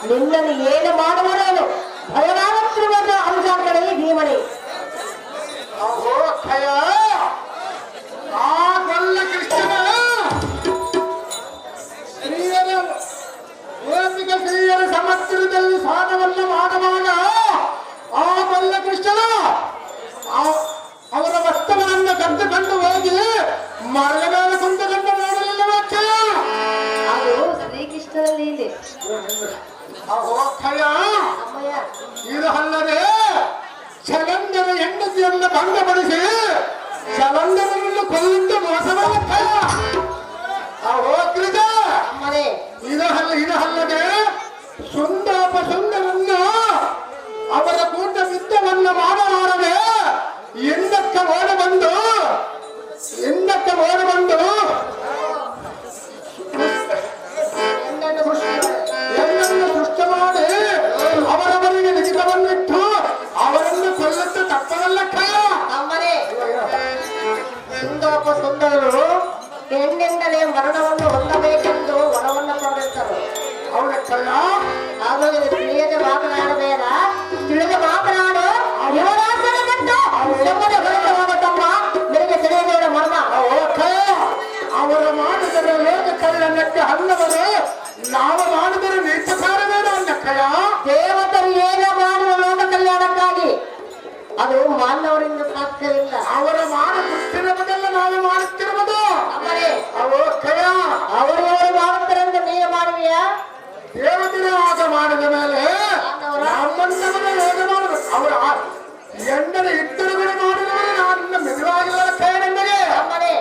ನಿನ್ನನ್ನು ಏನು ಮಾಡುವನು ಭಯವಾಗುತ್ತಿರುವುದು ಅಂಜಾಕಡೆ ಭೀಮಣಿ. ಆ ಬಲ್ಲ ಕೃಷ್ಣನ ಸ್ತ್ರೀಯರ ಸಮುದ್ರದಲ್ಲಿ ಸ್ನಾನವನ್ನು ಮಾಡುವಾಗ ಆ ಬಲ್ಲ ಕೃಷ್ಣನ ಅವರ ವಸ್ತುಗಳನ್ನು ಕದ್ದುಕೊಂಡು ಹೋಗಿ ಮರದ ಮೇಲೆ ಕುಂತುಕೊಂಡು ನೋಡಲಿಲ್ಲ ಅಕ್ಷಯ. ಅದು ಶ್ರೀಕೃಷ್ಣನ ಲೀಲೆ. ಅಕ್ಷಯ ಇದು ಅಲ್ಲದೆ ಚಲಂದರ ಹೆಂಡತಿಯನ್ನು ಭಂಗಪಡಿಸಿ ಚಲಂದರನ್ನು ಕೊಲ್ಲಿದ್ದ ಮೋಸವಲ್ಲ ಇದಲ್ಲದೆ ಸುಂದರ ಸುಂದರನ್ನು ಅವರ ಕೂಟ ಯುದ್ಧವನ್ನು ಮಾಡಲಾರದೆ ಎಂದಕ್ಕೆ ಓಡ ಬಂದು ಎನ್ನನ್ನು ಸೃಷ್ಟ ಮಾಡಿ ಅವರವರಿಗೆ ಲಿಖಿತವನ್ನಿಟ್ಟು ಅವರನ್ನು ಕೊಲ್ಲುತ್ತ ತಪ್ಪದಲ್ಲ ಅಮ್ಮನೇ. ಸುಂದರ ಸುಂದರರು ಹೆಣ್ಣಿಂದಲೇ ಮರಣವನ್ನು ಹೊಂದಬೇಕೆಂದು ವರವನ್ನು ಪಡೆದಿದ್ದರು. ಆದರೆ ತಿಳಿಯದೆ ಮಾತನಾಡಬೇಡ, ತಿಳಿದು ಮಾತನಾಡು. ತಮ್ಮ ನಿನಗೆ ತಿಳಿಯಬೇಡ ಮರ್ಮ. ಅವರ ಮಾಡಿದರೆ ಲೋಕ ಕಳ್ಳನಕ್ಕೆ ಹಲ್ಲವರೇ, ನಾವು ಮಾಡಿದರೆ ನೀಚಕಾರವೇನ ಅನ್ನಕ್ಕಯ್ಯ. ದೇವತರು ಏನ ಮಾಡುವ ಲೋಕ ಕಲ್ಯಾಣಕ್ಕಾಗಿ ಅದು ಮಾನವರಿಂದ ಸಾಧ್ಯವಿಲ್ಲ. ಅವರ ಮಾಡುತ್ತಿರುವುದೆಲ್ಲ ನಾವು ಮಾಡುತ್ತಿರುವುದು ಅವರು ಮಾಡುತ್ತಾರೆ ಅಂತ ನೀವೇ ಮಾಡುವಿಯಾ? ದೇವತೆಯ ಆಟ ಮಾಡಿದ ಮೇಲೆ ನಮ್ಮನ್ನವನ್ನ ಯೋಗ ಮಾಡಬೇಕು. ಅವರ ಎಂಡರ ಇದ್ದರುಗಳು ಮಾಡಿದವರು ನಾನು ಮೆದುವಾಗಿಲ್ಲ ನನಗೆ.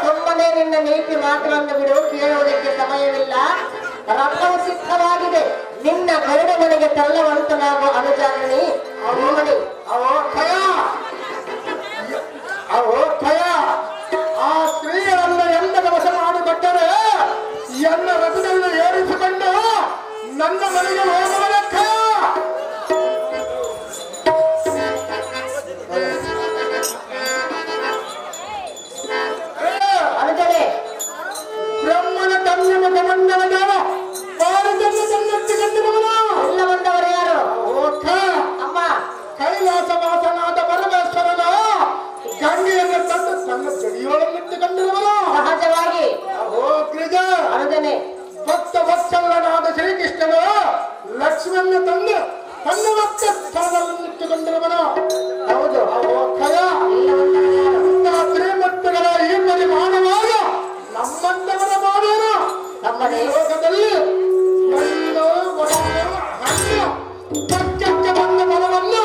ಸುಮ್ಮನೆ ನಿನ್ನ ನೀತಿ ಮಾತನ್ನು ಬಿಡು, ಕೇಳುವುದಕ್ಕೆ ಸಮಯವಿಲ್ಲ. ರಕ್ತವು ಸಿದ್ಧವಾಗಿದೆ. ನಿನ್ನ ಗರುಡ ಮನೆಗೆ ತಳ್ಳವಂತ ನಾವು ಅನುಜಾಗಣಿ ಭೀಮಣಿ. ಆ ಸ್ತ್ರೀಯರನ್ನ ಎಂದ ವಶ ಮಾಡಿಕೊಟ್ಟರೆ ಎನ್ನ ರಥದಲ್ಲಿ ಏರಿಸಿಕೊಂಡು ನನ್ನ ಮನೆಗೆ ಹೋಗುವುದಕ್ಕ ಅನುಜನೆ ಬ್ರಹ್ಮನ ತನ್ನನ ಗಮನದ ದೇವ ಭಾರತನ್ನು ತನ್ನೆತ್ತಿಕೊಂಡಿರುವನು. ಎಲ್ಲ ಬಂದವರು ಯಾರು? ಅಮ್ಮ ಕೈಲಾಸವಾಸನಾದ ಪರಮೇಶ್ವರನ ಗಂಗೆಯನ್ನು ತಂದು ತನ್ನ ಜಡಿಯೋಳನ್ನಿಟ್ಟುಕೊಂಡಿರುವನು. ಸಹಜವಾಗಿ ಅನುಜನೆ ಭಕ್ತ ವತ್ಸಲನಾದ ಶ್ರೀಕೃಷ್ಣನು ಲಕ್ಷ್ಮಣ ತಂದು ತನ್ನ ಭಕ್ತ ಸ್ಥಾನದಲ್ಲಿಟ್ಟುಕೊಂಡಿರುವನು. ಹೌದು. ಶ್ರೀಮಂತಗಳ ಈ ಪರಿಮಾಣವಾಗ ನಮ್ಮಂತವರ ಮಾಡೋರು ನಮ್ಮ ಲೋಕದಲ್ಲಿ ಪಚ್ಚಕ್ಕೆ ಬಂದ ಬಲವನ್ನು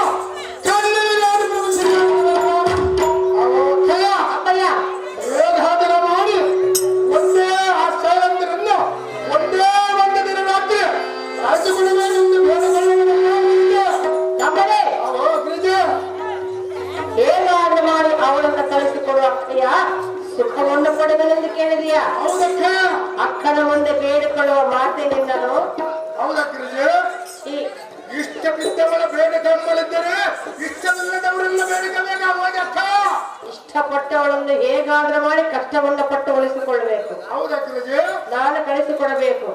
ಯೋಗಾದರ ಮಾಡಿ ಒಂದೇ ಆ ಶೈಲಂದರನ್ನು ಒಂದೇ ಒಂದು ದಿನ ರಾತ್ರಿ ರಾಜ್ಯಗಳನ್ನು ಹೇಗಾದ್ರೂ ಮಾಡಿ ಅವಳನ್ನು ಕಳಿಸಿಕೊಡುವ ಅಕ್ಷಯ ಸುಖವನ್ನು ಪಡೆದಲೆಂದು ಕೇಳಿದೆಯಾ? ಅಕ್ಕನ ಮುಂದೆ ಬೇಡಿಕೊಳ್ಳುವ ಮಾತಿನಿಂದಲೂ ಇಷ್ಟ ಬಿದ್ದವಳ ಬೇಡಿಕೊಳ್ಳಿದ್ದರೆ ಇಷ್ಟವಿಲ್ಲದವರೆಲ್ಲ ಬೇಡಿಕೊಳ್ಳಬೇಕು. ಇಷ್ಟಪಟ್ಟವಳನ್ನು ಹೇಗಾದ್ರೂ ಮಾಡಿ ಕಷ್ಟವನ್ನು ಪಟ್ಟು ಉಳಿಸಿಕೊಳ್ಳಬೇಕು. ನಾನು ಕಳಿಸಿಕೊಡಬೇಕು.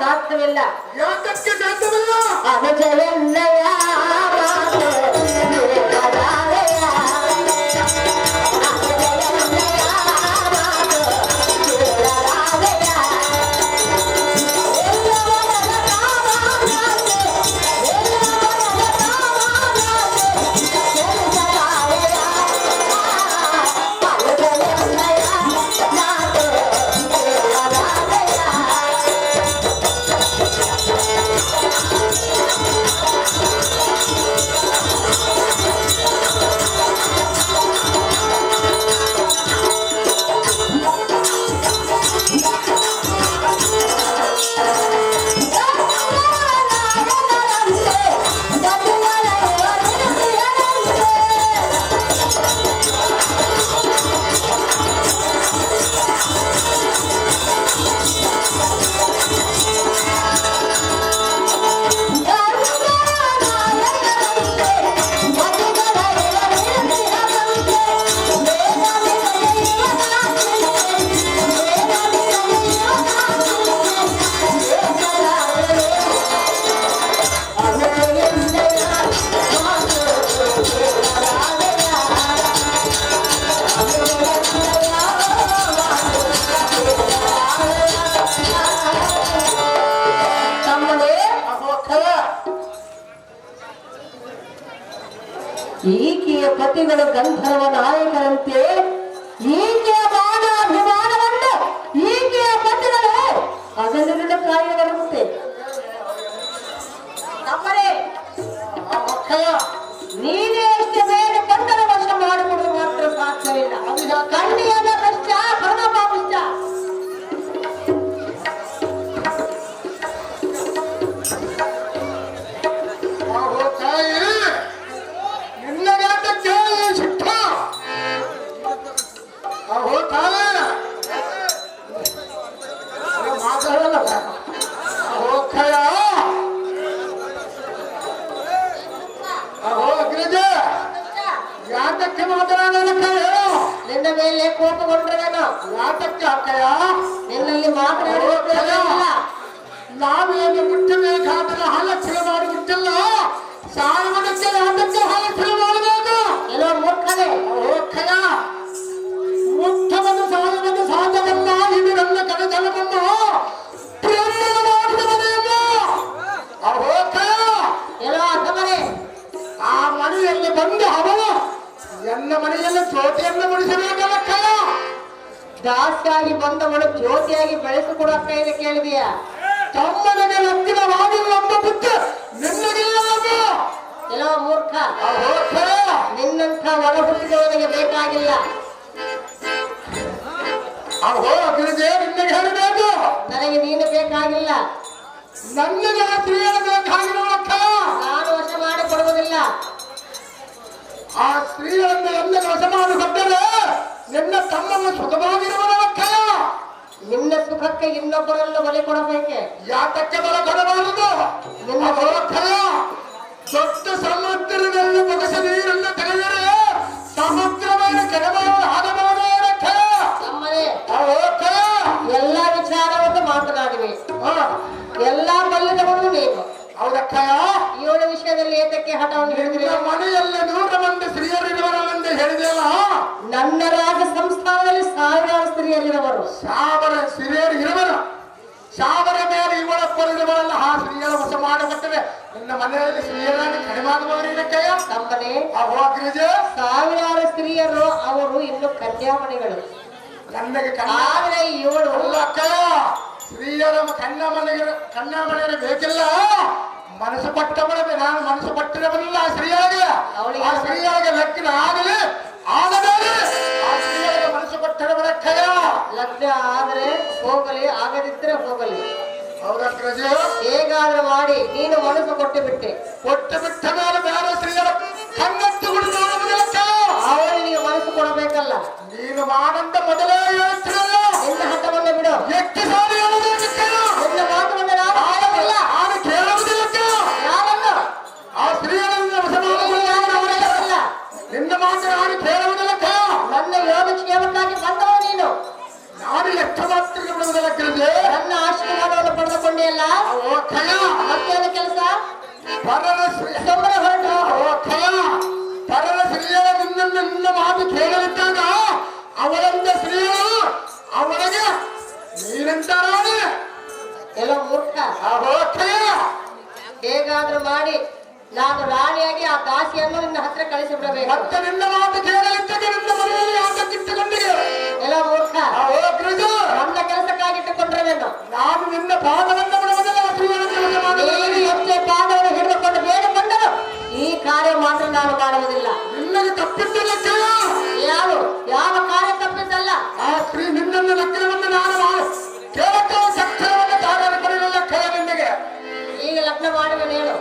ಸಾಧ್ಯವಿಲ್ಲ. ಯಾಕಕ್ಕೆ ಸಾಧ್ಯವಿಲ್ಲ? ಅನುಜವೆನ್ನಯ ಪತಿಗಳು ಗಂಧರ್ವ ನಾಯಕರಂತೆ ಈಕೆಯ ಮಾನ ಅಭಿಮಾನವನ್ನು ಈಕೆಯ ಪತಿಗಳು ಅದನ್ನೆಲ್ಲ ಕಾಯುವಂತೆ ನಮ್ಮನೆ ನೀನೇ ಎಷ್ಟು ಬೇಗ ಬಂಧನ ವಶ ಮಾಡಿಕೊಡುವುದು ಮಾತ್ರ ಸಾಧ್ಯವಿಲ್ಲ. ಕಣ್ಣಿಯದ ಕಷ್ಟ ಪರಮಪಾಪಿಷ್ಟ. ಯಾತಕ್ಕೆ ಮಾತನಾಡಲಕ್ಕ ಹೇಳು. ನಿನ್ನ ಮೇಲೆ ಕೋಪಗೊಂಡ್ರವೇನೋ ಯಾತಕ್ಕೆ ಅಕ್ಕಯ್ಯ ನಿನ್ನಲ್ಲಿ ಮಾತನಾಡುವುದಿಲ್ಲ. ನಾವೇನು ಮುಟ್ಟಬೇಕಾದ್ರೆ ಹಾಲಕ್ಷಣ ಮಾಡಿಬಿಟ್ಟಿಲ್ಲ. ಸಾಯುವುದಕ್ಕೆ ಯಾತಕ್ಕೆ ಹಾಲಕ್ಷಣ ಮಾಡಬೇಕು? ಎಲ್ಲೋ ಮೂರ್ಖನೇ. ಅಕ್ಕಯ್ಯ ಮುಟ್ಟವನ್ನು ಸಾಯುವುದು ಸಾಧ್ಯವಲ್ಲ. ಇದು ನನ್ನ ಕಣಜಲವನ್ನು ಪ್ರೇರಣೆ ಮಾಡಿದವನೇನು? ಎಲ್ಲೋ ಅಸಮನೆ. ಆ ಮನೆಯಲ್ಲಿ ಬಂದು ಅವನು ಎನ್ನ ಮನೆಯಲ್ಲಿ ಜ್ಯೋತಿಯನ್ನು ಮುಡಿಸಬೇಕಲ್ಲಕ್ಕ. ದಾಸಿಯಾಗಿ ಬಂದವಳು ಜ್ಯೋತಿಯಾಗಿ ಬೆಳೆಸಿಕೊಡಕ್ಕ ಇದೆ ಕೇಳಿದೀಯ? ತಮ್ಮನಿಗೆ ಲಗ್ನವಾಗಿಲ್ಲ ಎಂಬ ಬುದ್ಧಿ ನಿನ್ನಗಿಲ್ಲ. ಎಲ್ಲೋ ಮೂರ್ಖ, ನಿನ್ನಂಥ ಒಳ ಹುಟ್ಟಿದವನಿಗೆ ಬೇಕಾಗಿಲ್ಲ. ಗಿರಿಜೆ ನಿನ್ನಗೆ ಹೇಳಬೇಕು. ನನಗೆ ನೀನು ಬೇಕಾಗಿಲ್ಲ. ನನಗೆ ಆ ಸ್ತ್ರೀಯರು ಬೇಕಾಗಿರುವಕ್ಕ. ನಾನು ವಶ ಮಾಡಿಕೊಡುವುದಿಲ್ಲ. ಆ ಸ್ತ್ರೀಯನ್ನು ಎಲ್ಲ ವಶ ಮಾಡಿಕೊಟ್ಟರೆ ನಿನ್ನ ತಮ್ಮನ್ನು ಸುಖವಾಗಿರುವಕ್ಕ. ನಿನ್ನ ಸುಖಕ್ಕೆ ಇನ್ನೊಬ್ಬರನ್ನು ಬಲಿ ಕೊಡಬೇಕೆ? ಯಾತಕ್ಕೆ ಬಲ ಕೊಡಬಾರದು? ನಿನ್ನ ದೊಡ್ಡ ಸಮುದ್ರದಲ್ಲಿ ಬಗಸ ನೀರನ್ನು ತೆಗೆದರೆ ಸಮುದ್ರವನ್ನು ಕೆಡಬಹುದು ಆಗಬಹುದು. ನಮ್ಮನೆ ಎಲ್ಲ ವಿಚಾರವನ್ನು ಮಾತನಾಡಿವೆ. ಎಲ್ಲಾ ಬಲ್ಲದವನು ನೀನು. ಹೌದಕ್ಕಯ್ಯ. ಇವಳ ವಿಷಯದಲ್ಲಿ ಏತಕ್ಕೆ ಹಠವನ್ನು ಹಿಡಿದ್ರೆ? ಮನೆಯಲ್ಲಿ 100 ಮಂದಿ ಸ್ತ್ರೀಯರಿರುವರೆಂದು ಹೇಳಿದೆಯಲ್ಲ. ನನ್ನ ರಾಜ ಸಂಸ್ಥಾನದಲ್ಲಿ 1000 ಸ್ತ್ರೀಯರಿರುವರು. 1000 ಸ್ತ್ರೀಯರು ಇರುವರು. 1000 ಮೇಲೆ ಇವಳಪ್ಪರಿರುವಲ್ಲ. ಆ ಸ್ತ್ರೀಯರ ವಶ ಮಾಡಿಕೊಟ್ಟರೆ ನಿನ್ನ ಮನೆಯಲ್ಲಿ ಸ್ತ್ರೀಯರಾಗಿ ಕಡಿಮೆ ಆಗಬಹುದಕ್ಕಯ್ಯ. ನಮ್ಮನೆ ಹೋಗ್ರಿಜೆ 1000 ಸ್ತ್ರೀಯರು, ಅವರು ಇನ್ನು ಕನ್ಯಾಮಣಿಗಳು. ನನಗೆ ಆದ್ರೆ ಇವಳು ಅಲ್ಲ ಅಕ್ಕಯ್ಯ. ಸ್ತ್ರೀಯರ ಕನ್ಯಾಮಣಿಯರು ಬೇಕಿಲ್ಲ. ಮನಸ್ಸು ಪಟ್ಟವಳ ನಾನು ಮನಸ್ಸು ಪಟ್ಟಿರಬಲ್ಲ. ಆ ಸ್ತ್ರೀಯಾಗೆ ಆ ಸ್ತ್ರೀಯಾಗೆ ಲಗ್ನ ಆಗಲಿ ಆಗದಲ್ಲಿ ಆ ಸ್ತ್ರೀಯಾಗೆ ಮನಸ್ಸು ಪಟ್ಟಿರಬಳಕ್ಕಯ್ಯ. ಲಗ್ನ ಆದ್ರೆ ಹೋಗಲಿ, ಆಗದಿದ್ರೆ ಹೋಗಲಿ. ಹೌದಕ್ರಜ. ಹೇಗಾದ್ರೂ ಮಾಡಿ ನೀನು ಮನಸ್ಸು ಕೊಟ್ಟು ಬಿಟ್ಟೆ. ಕೊಟ್ಟು ಬಿಟ್ಟ ಮೇಲೆ ಬೇರೆ ಸ್ತ್ರೀಯರ ಕಣ್ಣೆತ್ತು ಬಿಡುವುದು. ಅವಳು ನೀವು ಮನಸ್ಸು ಕೊಡಬೇಕಲ್ಲ. ನೀನು ಮಾಡಂತ ಮೊದಲೇ ಹೇಳ್ತಿರಲ್ಲ. ನಿನ್ನ ಹಠವನ್ನು ಬಿಡು. ಎಷ್ಟು ಸಾರಿ ಹೇಳಬೇಕಲ್ಲ. ನಿನ್ನ ಮಾತುವನ್ನು ನಾನು ಆಡೋದಿಲ್ಲ. ನಾನು ಕೇಳುವುದಿಲ್ಲ. ಯಾರನ್ನು? ಆ ಸ್ತ್ರೀಯರನ್ನು ವಶ ಅವರಲ್ಲ. ನಿನ್ನ ಮಾತು ನಾನು ಕೇಳುವುದಿಲ್ಲ. ನನ್ನ ಯೋಗಕ್ಷೇಮಕ್ಕಾಗಿ ಬಂದವ ನೀನು. ನಾನು ಎಷ್ಟು ಮಾತ್ರ ಬಿಡುವುದಿಲ್ಲ. ಕೇಳಿದೆ ನನ್ನ ಆಶೀರ್ವಾದವನ್ನು ಪಡೆದುಕೊಂಡೆಯಲ್ಲ. ಮತ್ತೇನು ಕೆಲಸ? ಪರರ ಸೊಮ್ಮನೆ ಹೊರಟು ಪರರ ಸ್ತ್ರೀಯರ ನಿನ್ನ ಮಾತು ಕೇಳಲಿದ್ದಾಗ ಅವಳಂತ ಸ್ತ್ರೀಯರು ಅವಳಿಗೆ ನೀನಂತ ರಾಣಿ. ಎಲ್ಲ ಮೂರ್ಖ. ಹೇಗಾದ್ರೂ ಮಾಡಿ ನಾನು ರಾಣಿಯಾಗಿ ಆ ದಾಸಿಯನ್ನು ನಿನ್ನ ಹತ್ರ ಕಳಿಸಿಬಿಡಬೇಕು. ಮತ್ತೆ ನಿನ್ನ ಮಾತು ಕೇಳಲಿದ್ದಾಗ ನಿನ್ನ ಮನೆಯಲ್ಲಿ ಯಾಕಿಟ್ಟುಕೊಂಡಿಗೆ? ಎಲ್ಲ ಮೂರ್ಖ. ನನ್ನ ಕೆಲಸಕ್ಕಾಗಿಟ್ಟುಕೊಂಡ್ರವೇನು? ನಾನು ನಿನ್ನ ಪಾದವನ್ನು ಬಿಡುವುದಿಲ್ಲ. ನೀನು ಎಷ್ಟೇ ಪಾದವನ್ನು ಹಿಡಿದುಕೊಂಡು ಬೇಡಿಕೊಂಡರು ಈ ಕಾರ್ಯ ಮಾತ್ರ ನಾನು ಮಾಡುವುದಿಲ್ಲ. ನಿನ್ನಗೆ ತಪ್ಪಿದ್ದಿಲ್ಲ. ಯಾರು ಯಾವ ಕಾರ್ಯ ತಪ್ಪಿದ್ದಲ್ಲ. ಆ ಸ್ತ್ರೀ ನಿನ್ನನ್ನು ಲಗ್ನವನ್ನು ನಾನು ಕೇಳಕ್ಕೆ ಸಕ್ಷರವನ್ನು ತಾರನ್ನು ಪಡೆಯಲಿಲ್ಲ. ಕೈ ನಿನ್ನಗೆ ಈಗ ಲಗ್ನ ಮಾಡುವನು ಹೇಳು.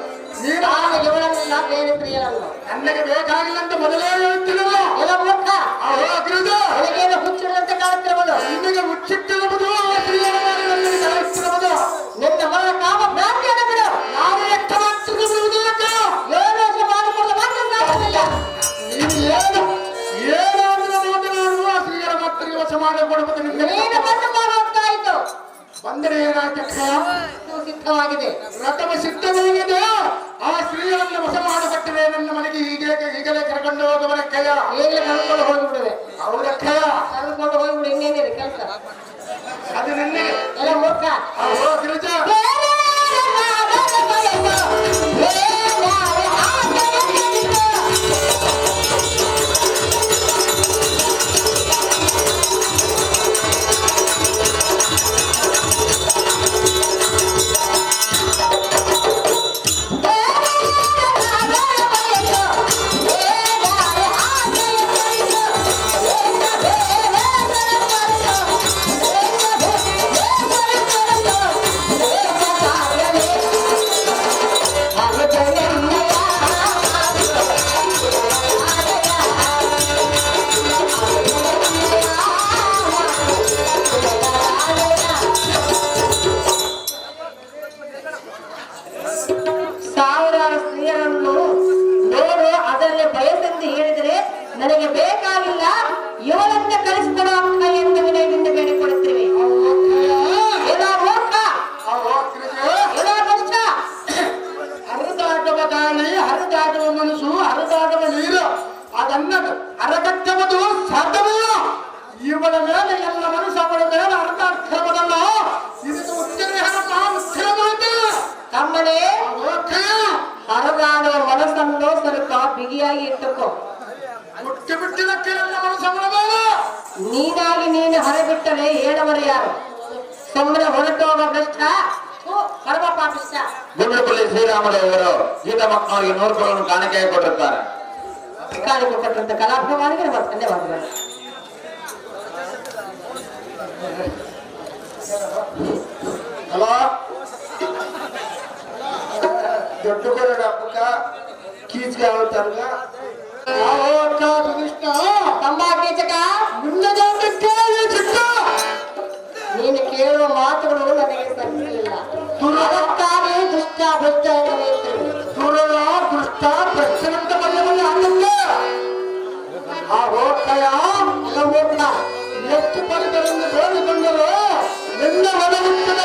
ನಾನು ಇವಳನ್ನೆಲ್ಲ ಬೇರೆ ಸ್ತ್ರೀಯರನ್ನು ನನಗೆ ಬೇಕಾಗಿಲ್ಲ ಅಂತ ಮೊದಲೇ ಹೇಳ್ತಿರಲ್ಲ. ಎಲ್ಲ ಮೂರ್ಖ. ನನಗೇನು ಹುಚ್ಚಿಡುವಂತೆ ಕಾಣುತ್ತಿರುವುದು. ನಿನಗೆ ಹುಚ್ಚಿಟ್ಟಿರುವುದು. ಆ ಸ್ತ್ರೀಯರ ಮೇಲೆ ನನಗೆ ಕಳಿಸ್ತಿರುವುದು. ನಿನ್ನ ಮಗಳ ಕಾಮ ಭ್ರಾಂತಿಯನ್ನು ಬಿಡು. ನಾನು ಎಷ್ಟು ಮಾಡ್ತಿರುವುದಿಲ್ಲ. 7 ವರ್ಷ ಮಾಡಿಕೊಳ್ಳಲು ಮಾತ್ರ ಸಾಧ್ಯವಿಲ್ಲ. ಏನಾದರೂ ಮಾತನಾಡುವ ಆ ಸ್ತ್ರೀಯರ ಮಕ್ಕಳಿಗೆ ವಶ ಮಾಡಿಕೊಡುವುದು ನೀನು ಬಂದು ಹೋಗ್ತಾಯಿತು. ಬಂದರೆ ಏನಾಯ್ತು? ಸಿದ್ಧವಾಗಿದೆ. ರಥವ ಸಿದ್ಧವಾಗಿದೆ. ಆ ಸ್ತ್ರೀಯರನ್ನು ವಶ ಮಾಡಿಕೊಟ್ಟರೆ ನನ್ನ ಮನೆಗೆ ಈಗಲೇ ಕರ್ಕೊಂಡು ಹೋಗುವರ ಕೈಯ ಈಗಲೇ ಕರ್ಕೊಂಡು ಹೋಗಿಬಿಡುವೆ. ಅವರ ಕೈಯ ಕರ್ಕೊಂಡು ಹೋಗಿಬಿಡು. ಇನ್ನೇನಿದೆ ಕೆಲಸ? ಅದು ನಿನ್ನೆ ಎಲ್ಲ ಮೂರ್ಖ. ಗಿರಿಜ ಬಿಗಿಯಾಗಿ ಇಟ್ಟುಕೋ. ಮುಟ್ಟಿ ಬಿಟ್ಟಿದ್ದಕ್ಕೆ ನನ್ನ ಮನಸ್ಸು ಮಾಡಬೇಡ. ನೀನಾಗಿ ನೀನು ಹರಬಿಟ್ಟರೆ ಹೇಳವರು ಯಾರು? ಸುಮ್ಮನೆ ಹೊರಟೋಗ ಭ್ರಷ್ಟ, ಪರಮ ಪಾಪಿಷ್ಟ. ಗುಂಡ್ಲುಪಲ್ಲಿ ಶ್ರೀರಾಮದೇವರು ಗೀತ ಮಕ್ಕಳಿಗೆ ನೋಡ್ಕೊಳ್ಳೋನು ಕಾಣಿಕೆ ಕೊಟ್ಟಿರ್ತಾರೆ. ಕಾಣಿಕೆ ಕೊಟ್ಟಂತ ಕಲಾಭವಾನಿಗೆ ನಮ್ಮ ಧನ್ಯವಾದಗಳು. ಹಲೋ, ದೊಡ್ಡ ಬರೋಣ ಹಬ್ಬಕ್ಕ ಕೀಚ್ಗೆ ಆಗುತ್ತಲ್ಗ ಕೃಷ್ಣ ತಂಬಾಕೀಚಕ, ನೀನು ಕೇಳುವ ಮಾತುಗಳು ನನಗೆ ಸರಿಯಿಲ್ಲ. ಅದಕ್ಕಾಗಿ ದುಷ್ಟ ಭ್ರಷ್ಟ ಸುರಳ ದುಷ್ಟ ಭ್ರಷ್ಟನಂತ ಬಂದವಲ್ಲ ಅನ್ನಕ್ಕೆ ಆ ಹೋಗ್ತಾಯ ಹೋಗ್ತ ಎಷ್ಟು ಪರಿಕರನ್ನು ಬೇಡಿಕೊಂಡರು ನಿನ್ನ ಮನವಿಟ್ಟದ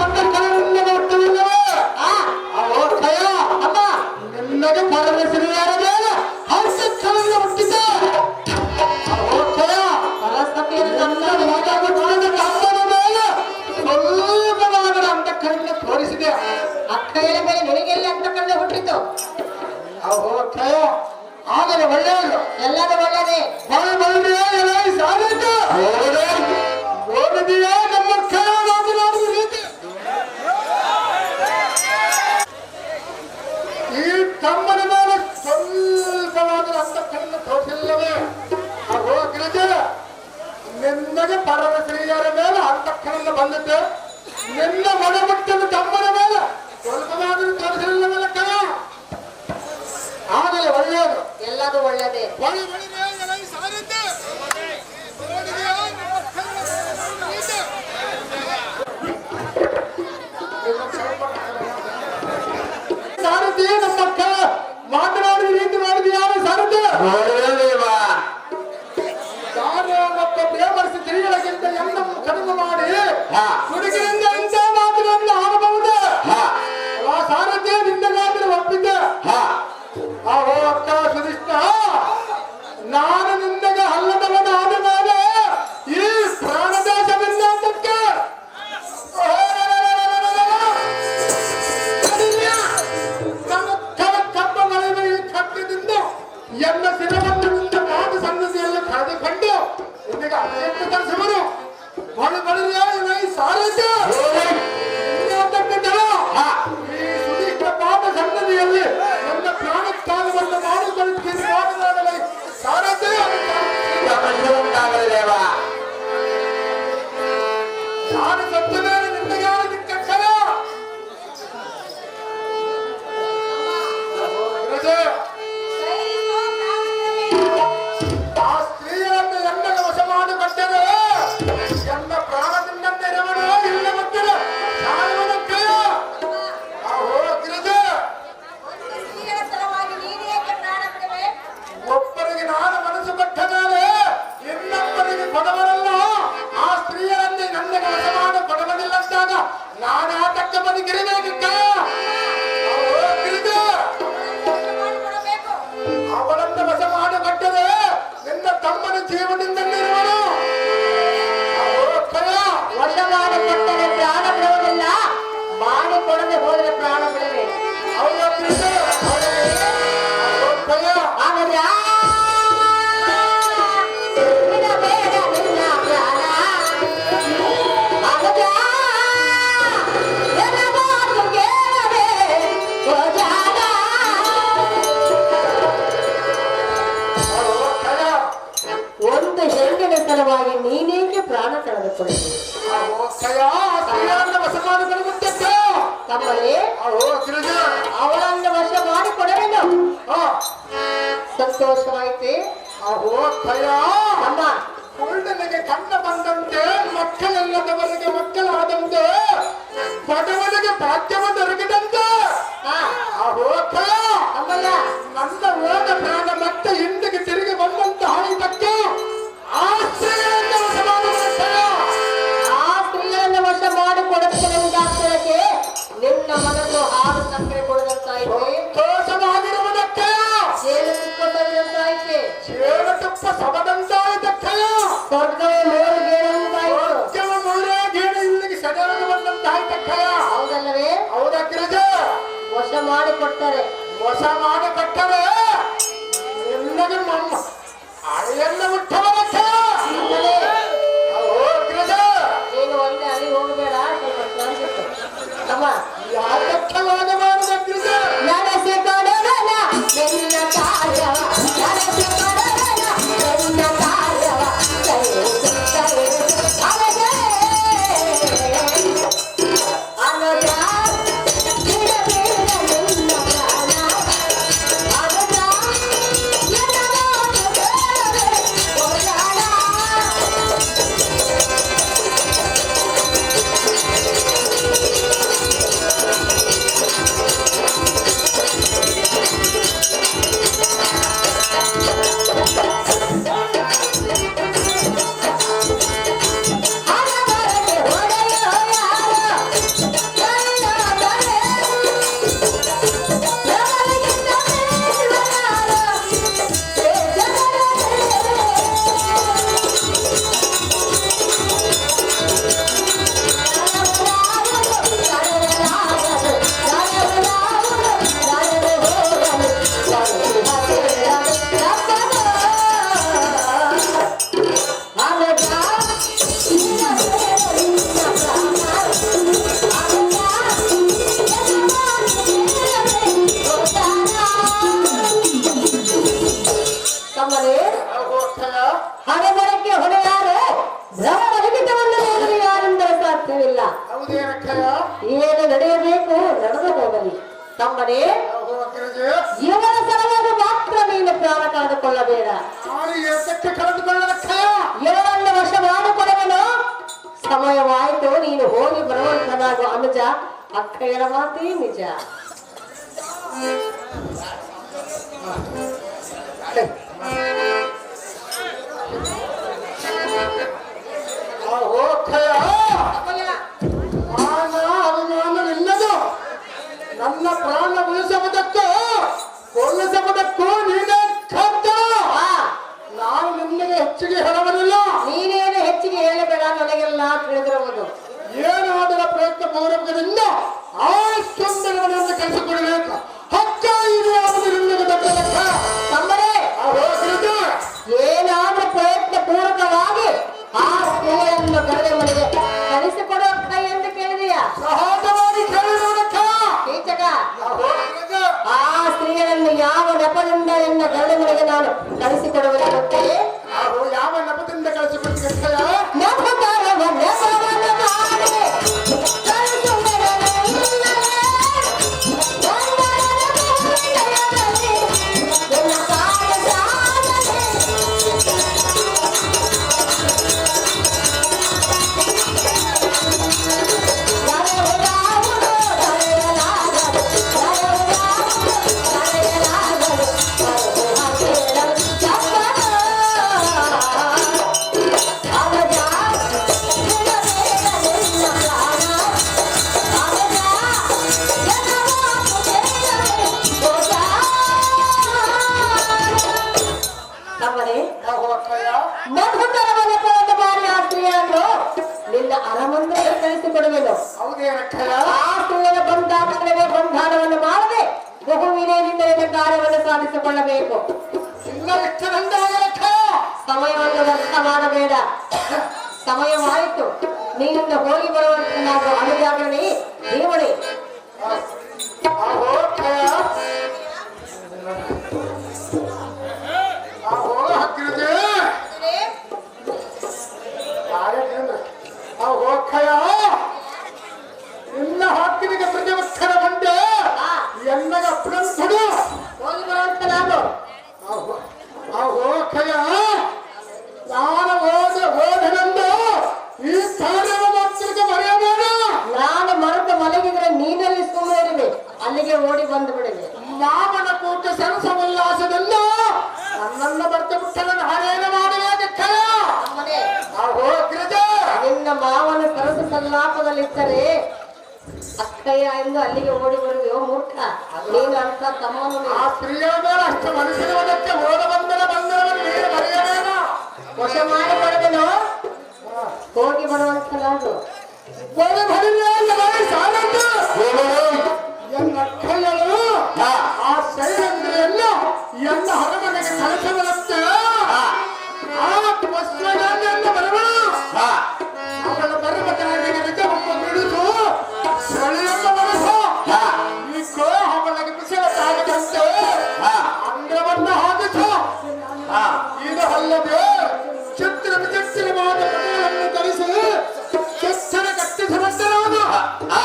ಅಂತರ್ಕರದಿಂದ ನೋಡ್ತವಿಲ್ಲವೇ ಆ ಹೋಗ್ತಾಯ ಅಮ್ಮ ನಿನ್ನಗೆ ಪರಮೇಶ್ವರಿಯಾರ ಮೇಲೆ ಹರ್ಷಕ್ಕರನ್ನು ಹುಟ್ಟಿದ್ದ ಆ ಹೋಗ್ತಾಯ ಪರಸ್ಪತಿಯನ್ನು ನನ್ನ ಮಗನ ಕಾಂಬನ ಮೇಲೆ ಸ್ವಲ್ಪವಾದ ಅಂತಃಕರನ್ನು ತೋರಿಸಿದೆ. ಅಕ್ಕಯ್ಯ ಮೇಲೆ ನಿನಗೆಲ್ಲ ಅಂತ ಕಂಡು ಹುಟ್ಟಿತು. ಹೋಗ್ತಾಯ ಆಗಲೇ ಒಳ್ಳೆಯದು, ಎಲ್ಲರೂ ಒಳ್ಳೆಯದೇ. ಓದಿದೆಯಾ ನಮ್ಮ ಮಾತನಾಡುವ ರೀತಿ? ಈ ತಮ್ಮನ ಮೇಲೆ ಸ್ವಲ್ಪವಾದ ಅಂತಃಕರನ್ನು ತೋರಿಸಿಲ್ಲವೇ? ಹೋಗ್ರಜ ನಿನ್ನಗೆ ಪರಮ ಸ್ತ್ರೀಯರ ಮೇಲೆ ಅಂತಃಕರನ್ನು ಬಂದಿದ್ದೆ, ನಿನ್ನ ಮನಮುಟ್ಟದ ತಮ್ಮನ ಮೇಲೆ ಸ್ವಲ್ಪವಾದರೂ ತೋರಿಸಲಿಲ್ಲವಲ್ಲ ಕಣ? ಆಗಲೇ ಒಳ್ಳೆಯದು, ಎಲ್ಲರೂ ಒಳ್ಳೆಯದೇ. ಸಾರಥಿ ನಮ್ಮ ಅಕ್ಕ ಮಾತನಾಡಿದ ರೀತಿ ಮಾಡಿದ ಯಾರು ಸಾರಥಿ? ಮತ್ತ ಪ್ರೇಮರಿಸಿ ಸ್ತ್ರೀಗಳಿಗಿಂತ ಎನ್ನನ್ನು ಕಡಿಮೆ ಮಾಡಿ ಹುಡುಗಿಯಿಂದ ಇಂಥ ಮಾತುಗಳನ್ನು ಆಡಬಹುದು. ಸಾರಥಿ ನಿನ್ನಗಾದ್ರೆ ಒಪ್ಪಿದ್ದೆ. ಅವೋ ಅಕ್ಕ ಸುಧಿಷ್ಠ, ನಾನು ನಿನ್ನಗೆ ಹಲ್ಲದವನ ಆದ ಮೇಲೆ ಈ ಪ್ರಾಣದೇಶವಿಲ್ಲದಕ್ಕೆ ಕಬ್ಬ ಮಳೆಯ ಈ ಖಡ್ಗದಿಂದ ಎಲ್ಲ ಸಿರವನ್ನು ಮಾತು ಸನ್ನದಿಯಲ್ಲಿ ಕಳೆದುಕೊಂಡು ನಿನಗೆ ಅತ್ಯಂತ ಕೆಲಸವರು ಬಳಿ ಸಾರಥ್ಯ ಈ ಸುದೀಷ್ಟ ಪಾಪ ಸನ್ನದಿಯಲ್ಲಿ ನನ್ನ ಪ್ರಾಣತ್ಯಾಗವನ್ನು ಮಾಡಿಕೊಳ್ಳುತ್ತೀನಿ ಮಾತನಾಡಲಿ ಸಾರಥ್ಯ ನಾನು ಸತ್ತ ಮೇಲೆ ನಿಮಗೆ ಯಾರು ದಿಕ್ಕಲ್ಲ. ಆ ಸ್ತ್ರೀಯನ್ನು ಎನ್ನಗೆ ವಶ ಮಾಡಿಕೊಟ್ಟರೆ ಎನ್ನ ಪ್ರಾಣದಿಂದ ನೆರವಣ ಇಲ್ಲ ಮಕ್ಕಳು ಸಾಯುವನ ಕೈ. ಒಬ್ಬರಿಗೆ ನಾನು ಮನಸ್ಸು ಕೊಟ್ಟ ಮೇಲೆ ಇನ್ನೊಬ್ಬರಿಗೆ ಕೊಡವರಲ್ಲ. ಆ ಸ್ತ್ರೀಯರನ್ನೇ ನನ್ನಗೆ ವಶ ಮಾಡಿ ಕೊಡಬದಿಲ್ಲ ಅಂತಾಗ ನಾನು ಆಟಕ್ಕೆ ಬದುಕಿರಬೇಕಿಕ್ಕ. ಅವಳನ್ನು ವಶ ಮಾಡಿಕೊಟ್ಟರೆ ನಿನ್ನ ತಮ್ಮನ ಜೀವನದಿಂದ ನಿರ್ವಹಣೆ ವಶ ಮಾಡಿಕೊಟ್ಟರೆ ಪ್ರಾಣ ಬಿಡುವುದಿಲ್ಲ, ಮಾಡಿಕೊಡದೆ ಹೋದರೆ ಪ್ರಾಣ ಬಿಡಬೇಕು. ಬಿಡಬೇಡ ನಿನ್ನ ಪ್ರಾಣ, ಅಗಜ ನನ್ನ ಮಾತು ಕೇಳದೆ ಗೋಜಾಗ. ಒಂದು ಹೆಣ್ಣಿನ ಸಲುವಾಗಿ ನೀನೇಕೆ ಪ್ರಾಣ ಕಳೆದುಕೊಳ್ಳಿ? ತಮ್ಮಲ್ಲಿ ಅವಳನ್ನು ವಶ ಮಾಡಿಕೊಡವೇನು? ಸಂತೋಷವಾಯಿತೆ ಅಮ್ಮ. ಕುರುಡನಿಗೆ ಕಣ್ಣ ಬಂದಂತೆ ಮಕ್ಕಳೆಲ್ಲದವರಿಗೆ ಮಕ್ಕಳಾದಂತೆ ಬಡವನಿಗೆ ಭಾಗ್ಯವ ದೊರಕಿದಂತೆ ಅಮ್ಮಯ್ಯ, ನನ್ನ ಓದ ಪ್ರಾಣ ಮತ್ತೆ ಹಿಂದಿಗೆ ತಿರುಗಿ ಬಂದಂತ ಹಾಯಿತಕ್ಕೆ ಆ ಸ್ತ್ರೀಯನ್ನು ವಶ ಮಾಡಿಕೊಳ್ಳುತ್ತೇನೆ. ಆ ಸ್ತ್ರೀಯನ್ನು ವಶ ಮಾಡಿಕೊಡುತ್ತೇನೆಂದಾಕ್ಷರಕ್ಕೆ ನಿನ್ನ ಮನಸ್ಸು ಹಾಲು ಸಕ್ಕರೆ ಕೊಡದಂತಾಯಿತೆ, ಸಂತೋಷವಾಗಿರುವುದಕ್ಕೆ ಜೇನು ತುಪ್ಪ ಸವಿದಂತಾಯಿತೆ, ಜೇನುತುಪ್ಪ ಸಬದಂತಾಯಿತಕ್ಕೆ ಸ್ವರ್ಗವು ಮೂರು ಗೇಣಂತಾಯಿತು. ಮೂರೇ ಗೇಣು ಇಲ್ಲಿಗೆ ಸಡಾಗಿ ಬಂದಂತಾಯ್ತಕ್ಕಯ್ಯ. ಹೌದಲ್ಲವೇ? ಹೌದಗ್ರಜ, ವಶ ಮಾಡಿಕೊಟ್ಟರೆ ವಶ ಮಾಡಿಕೊಟ್ಟರೆ ಸ್ತ್ರೀಯೊಳಗೆ ಅಳೆಯನ್ನ ಉತ್ತಮಕ್ಕ ನೀನು ಒಂದೇ ಅಲ್ಲಿ ಹೋಗಬೇಡ, ಸ್ವಲ್ಪ ಶಾಂತಿತ್ತು. ಅಮ್ಮ ಯಾಕವಾಗಬಾರದು ಅಗ್ರಜ? ನಡೆಸಿಕೊಡುವನ ನಿನ್ನ ಕಾರ್ಯವ, ನಡೆಸಿಕೊಡುವನ ನಿನ್ನ ಕಾರ್ಯವ, ಕೈಸುತ್ತಲೇ ಅನುಜ ಬಿಡಬೇಡ ನಿನ್ನ ಪ್ರಾಣ, ಅನುಜ ನಿನ್ನ ಮಾತು ಕೇಳದೆ ಹೋರಾಡ. ಹಣಬರಕೆ ಹೊಡೆಯೋ ಯಾರೋ, ನನ್ನ ಬರೆ ಪ್ರಬಲಗಿಂತ ಮೇಲ್ವನಾರೋ, ಜಗರೇ ಹಣಬರಕ್ಕೆ ಹೊಡೆಯಾರು ಬ್ರಹ್ಮಲಿಖಿತವನ್ನು ಓದಲು ಯಾರಿಂದಲೂ ಸಾಧ್ಯವಿಲ್ಲ. ಹೌದೇನಕ್ಕಯ್ಯ? ಏನು ನಡೆಯಬೇಕು ನಡೆದು ಹೋಗಲಿ. ತಮ್ಮನೇ ಅಗ್ರಜ, ಇವರ ಸಲುವಾಗಿ ಮಾತ್ರ ನೀನು ಪ್ರಾಣ ಕಳೆದುಕೊಳ್ಳಬೇಡ. ನಾನು ಏತಕ್ಕೆ ಕಳೆದುಕೊಳ್ಳಲಕ್ಕಯ್ಯ? ಇವರನ್ನು ವಶ ಮಾಡಿಕೊಡುವನು. ಸಮಯವಾಯಿತು, ನೀನು ಹೋಗಿ ಬರುವಂತನಾಗು ಅನುಜ. ಅಕ್ಕಯ್ಯನ ಮಾತೇ ನಿಜ. ಆಹೋ ಅಕ್ಕಯ್ಯ, ಮಾನ ಅಭಿಮಾನವಿಲ್ಲದು. ನನ್ನ ಪ್ರಾಣ ಉಳಿಸುವುದಕ್ಕೂ ಕೊಲ್ಲಿಸುವುದಕ್ಕೂ ನೀನೇ ಖಡ್ಗ. ನಾನು ನಿಮಗೆ ಹೆಚ್ಚಿಗೆ ಹೇಳಬಲಿಲ್ಲ. ನೀನೇನು ಹೆಚ್ಚಿಗೆ ಹೇಳಬೇಡ, ನನಗೆಲ್ಲ ತಿಳಿದಿರುವುದು. ಏನಾದರ ಪ್ರಯತ್ನ ಪೂರ್ವಕದಿಂದ ಆ ಸುಂದರವನನ್ನು ಕಲಿಸಿಕೊಡಬೇಕು. ಹಕ್ಕ ಇದೆ ಆಗುವುದು ನಿಮಗೆ ದೊಡ್ಡ ಲೆಕ್ಕ. ತಮ್ಮನೇ ಆಹೋ ಅಗ್ರಜ, ಏನಾದ್ರೂ ಪ್ರಯತ್ನ ಪೂರ್ವಕವಾಗಿ ಆ ಸ್ತ್ರೀಯನ್ನು ಗರಡೆ ಮನೆಗೆ ಕಳಿಸಿಕೊಡುವ ಕೈ ಎಂದು ಕೇಳಿದೆಯಾ? ಸಹಜವಾಗಿ ಕೇಳಿರುವುದಕ್ಕ. ಕೀಚಕ, ಆಹೋ ಅಗ್ರಜ, ಆ ಸ್ತ್ರೀಯನ್ನು ಯಾವ ನೆಪದಿಂದ ಎನ್ನ ಗರಡೆ ಮನೆಗೆ ನಾನು ಕಳಿಸಿಕೊಡುವುದು ಗೊತ್ತೇ? ಆಹೋ ಯಾವ ನೆಪದಿಂದ ಕಳಿಸಿಕೊಡ್ತೀಯ? ನೆಪಕಾರವ ನೆಪವನ್ನು ಮಾಡಿ ಕಳಿಸುವೆನಲ್ಲ ಇಲ್ಲವೇ? ಬಂದರನ ಭೂಮಿಯಲ್ಲಿ ನಿನ್ನ ಕಾರ್ಯ ಸಾಧನೆ. ಧರೆಯುವುದಾವುದು ಧರೆಯಲಾಗದು, ಧರೆಯುವುದಾವುದು ಧರೆಯಲಾಗದು, ಧರೆದು ಹಾಕಿರಲು ಚಪ್ಪನು. ಅನುಜ ಬಿಡಬೇಡ ನಿನ್ನ ಪ್ರಾಣ, ಅನುಜ ನನ್ನ ಮಾತು ಕೇಳದೆ ಹೋಗ. ತಮ್ಮನೇ ಆಹೋ ಅಕ್ಕಯ್ಯ, ಮಧುಕರವ ನೆಪವನ್ನು ಮಾಡಿ ಆ ಸ್ತ್ರೀಯನ್ನು ನಿನ್ನ ಅರಮನೆಗೆ ಕಳಿಸಿಕೊಡುವೆನು. ಹೌದೇನಕ್ಕಯ್ಯ? ಆ ಸ್ತ್ರೀಯ ಬಂಧಾನವೇ ಬಂಧಾನವನ್ನು ಮಾಡದೆ ಬಹುವಿನಯದಿಂದ ನಿನ್ನ ಕಾರ್ಯವನ್ನು ಸಾಧಿಸಿಕೊಳ್ಳಬೇಕು. ಇಲ್ಲ ಇಷ್ಟರಂದಾಗಲಕ್ಕ. ಸಮಯವನ್ನು ವ್ಯರ್ಥ ಮಾಡಬೇಡ. ಸಮಯವಾಯಿತು, ನೀನಿಂದ ಹೋಗಿ ಬರುವಂತ ನಾವು ಅನುಜಾಗರಣೆ ದೇವರೇ. ಆಹೋ ಅಕ್ಕಯ್ಯ, ಆಹೋ ಅಗ್ರಜ, ಆಹೋ ಅಕ್ಕಯ್ಯ, ನಿನ್ನ ಹಾಕಿನಿಗೆ ಪ್ರತಿವತ್ಸರ ಬಂದೆ ಎನ್ನಗ ಅಪ್ಪನಂತಡು. ಹೋಗಿ ಬರುವಂತ ನಾವು ಆಹೋ ಅಕ್ಕಯ್ಯ, ನಾನು ಓದನೆಂದು ಈ ಕಾರ್ಯವ ಮಾತ್ರಕ್ಕೆ ಮರೆಯಬೇಡ. ನಾನು ಮರೆತು ಮಲಗಿದ್ರೆ ನೀನಲ್ಲಿ ಸುಮ್ಮನೆ ಅಲ್ಲಿಗೆ ಓಡಿ ಬಂದು ಬಿಡಿದೆ. ಮಾಮನ ಕೂಟ ಸರಸವಲ್ಲಾಸದಲ್ಲ ನನ್ನನ್ನು ಬರ್ತ ಬಿಟ್ಟಲ್ಲ ನಾನೇನು ಮಾಡಬೇಕಕ್ಕಯ್ಯ? ತಮ್ಮನೇ, ಆಹೋ ಅಗ್ರಜ, ನಿನ್ನ ಮಾವನ ಸರಸು ಸಲ್ಲಾಪದಲ್ಲಿದ್ದರೆ ಅಕ್ಕಯ್ಯ ಎಂದು ಅಲ್ಲಿಗೆ ಓಡಿ ಬರುವೆಯೋ ಮೂರ್ಖ? ನೀನು ಅಂತ ತಮ್ಮನು ಆ ಸ್ತ್ರೀಯ ಮೇಲೆ ಅಷ್ಟು ಮನಸ್ಸಿರುವುದಕ್ಕೆ ಓದ ಬಂದರವನ್ನು ನೀನು ಮರೆಯಬೇಡ. ವಶ ಮಾಡಿ ಬರುವೆನೋ? ಹೋಗಿ ಬರುವಂತ ನಾವು ಓದ ಬರಿಲ್ಲ ಸಾಲದ್ದು ಎನ್ನ ಕೈಯಳು ಆ ಸೈರಂದ್ರೆಯನ್ನು ಎನ್ನ ಹೊರಮನೆಗೆ ಕಳಿಸಲು ಹಾ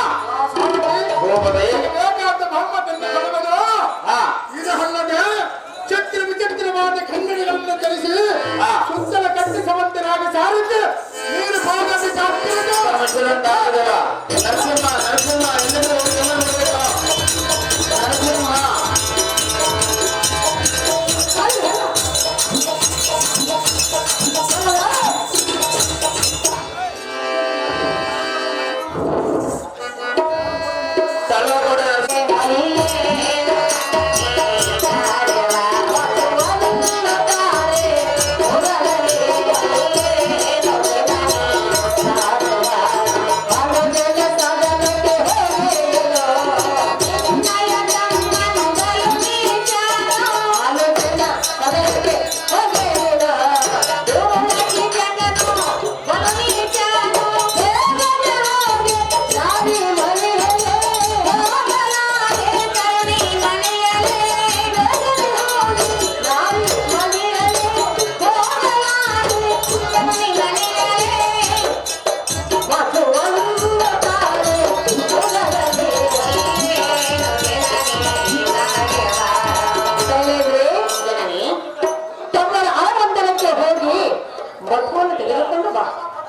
ಭೂಪತಿ ಬೇಕಾದ ಬಹುಮತನ್ನು ಕೊಡುವುದು ಹಾ ಇದಲ್ಲದೆ ಚಿತ್ರ ವಿಚಿತ್ರವಾದ ಕನ್ನಡಿಗಳನ್ನು ಧರಿಸಿ ಹಾ. ಸುತ್ತಲ ಕಟ್ಟಿಸುವಂತರಾಗಿ ಸಾರಿದ್ದು ನೀನು ಭಾಗವಹಿಸಿ ಸಾಕ್ತಿರುವುದು. ಪರಮೇಶ್ವರಂತಾಗದವ ನರಸಿಂಹ ನರಸಿಂಹ ಎಲ್ಲರೂ ಗಮನಿಸಬೇಕು ನರಸಿಂಹ ತಳ್ಳಗೋಡ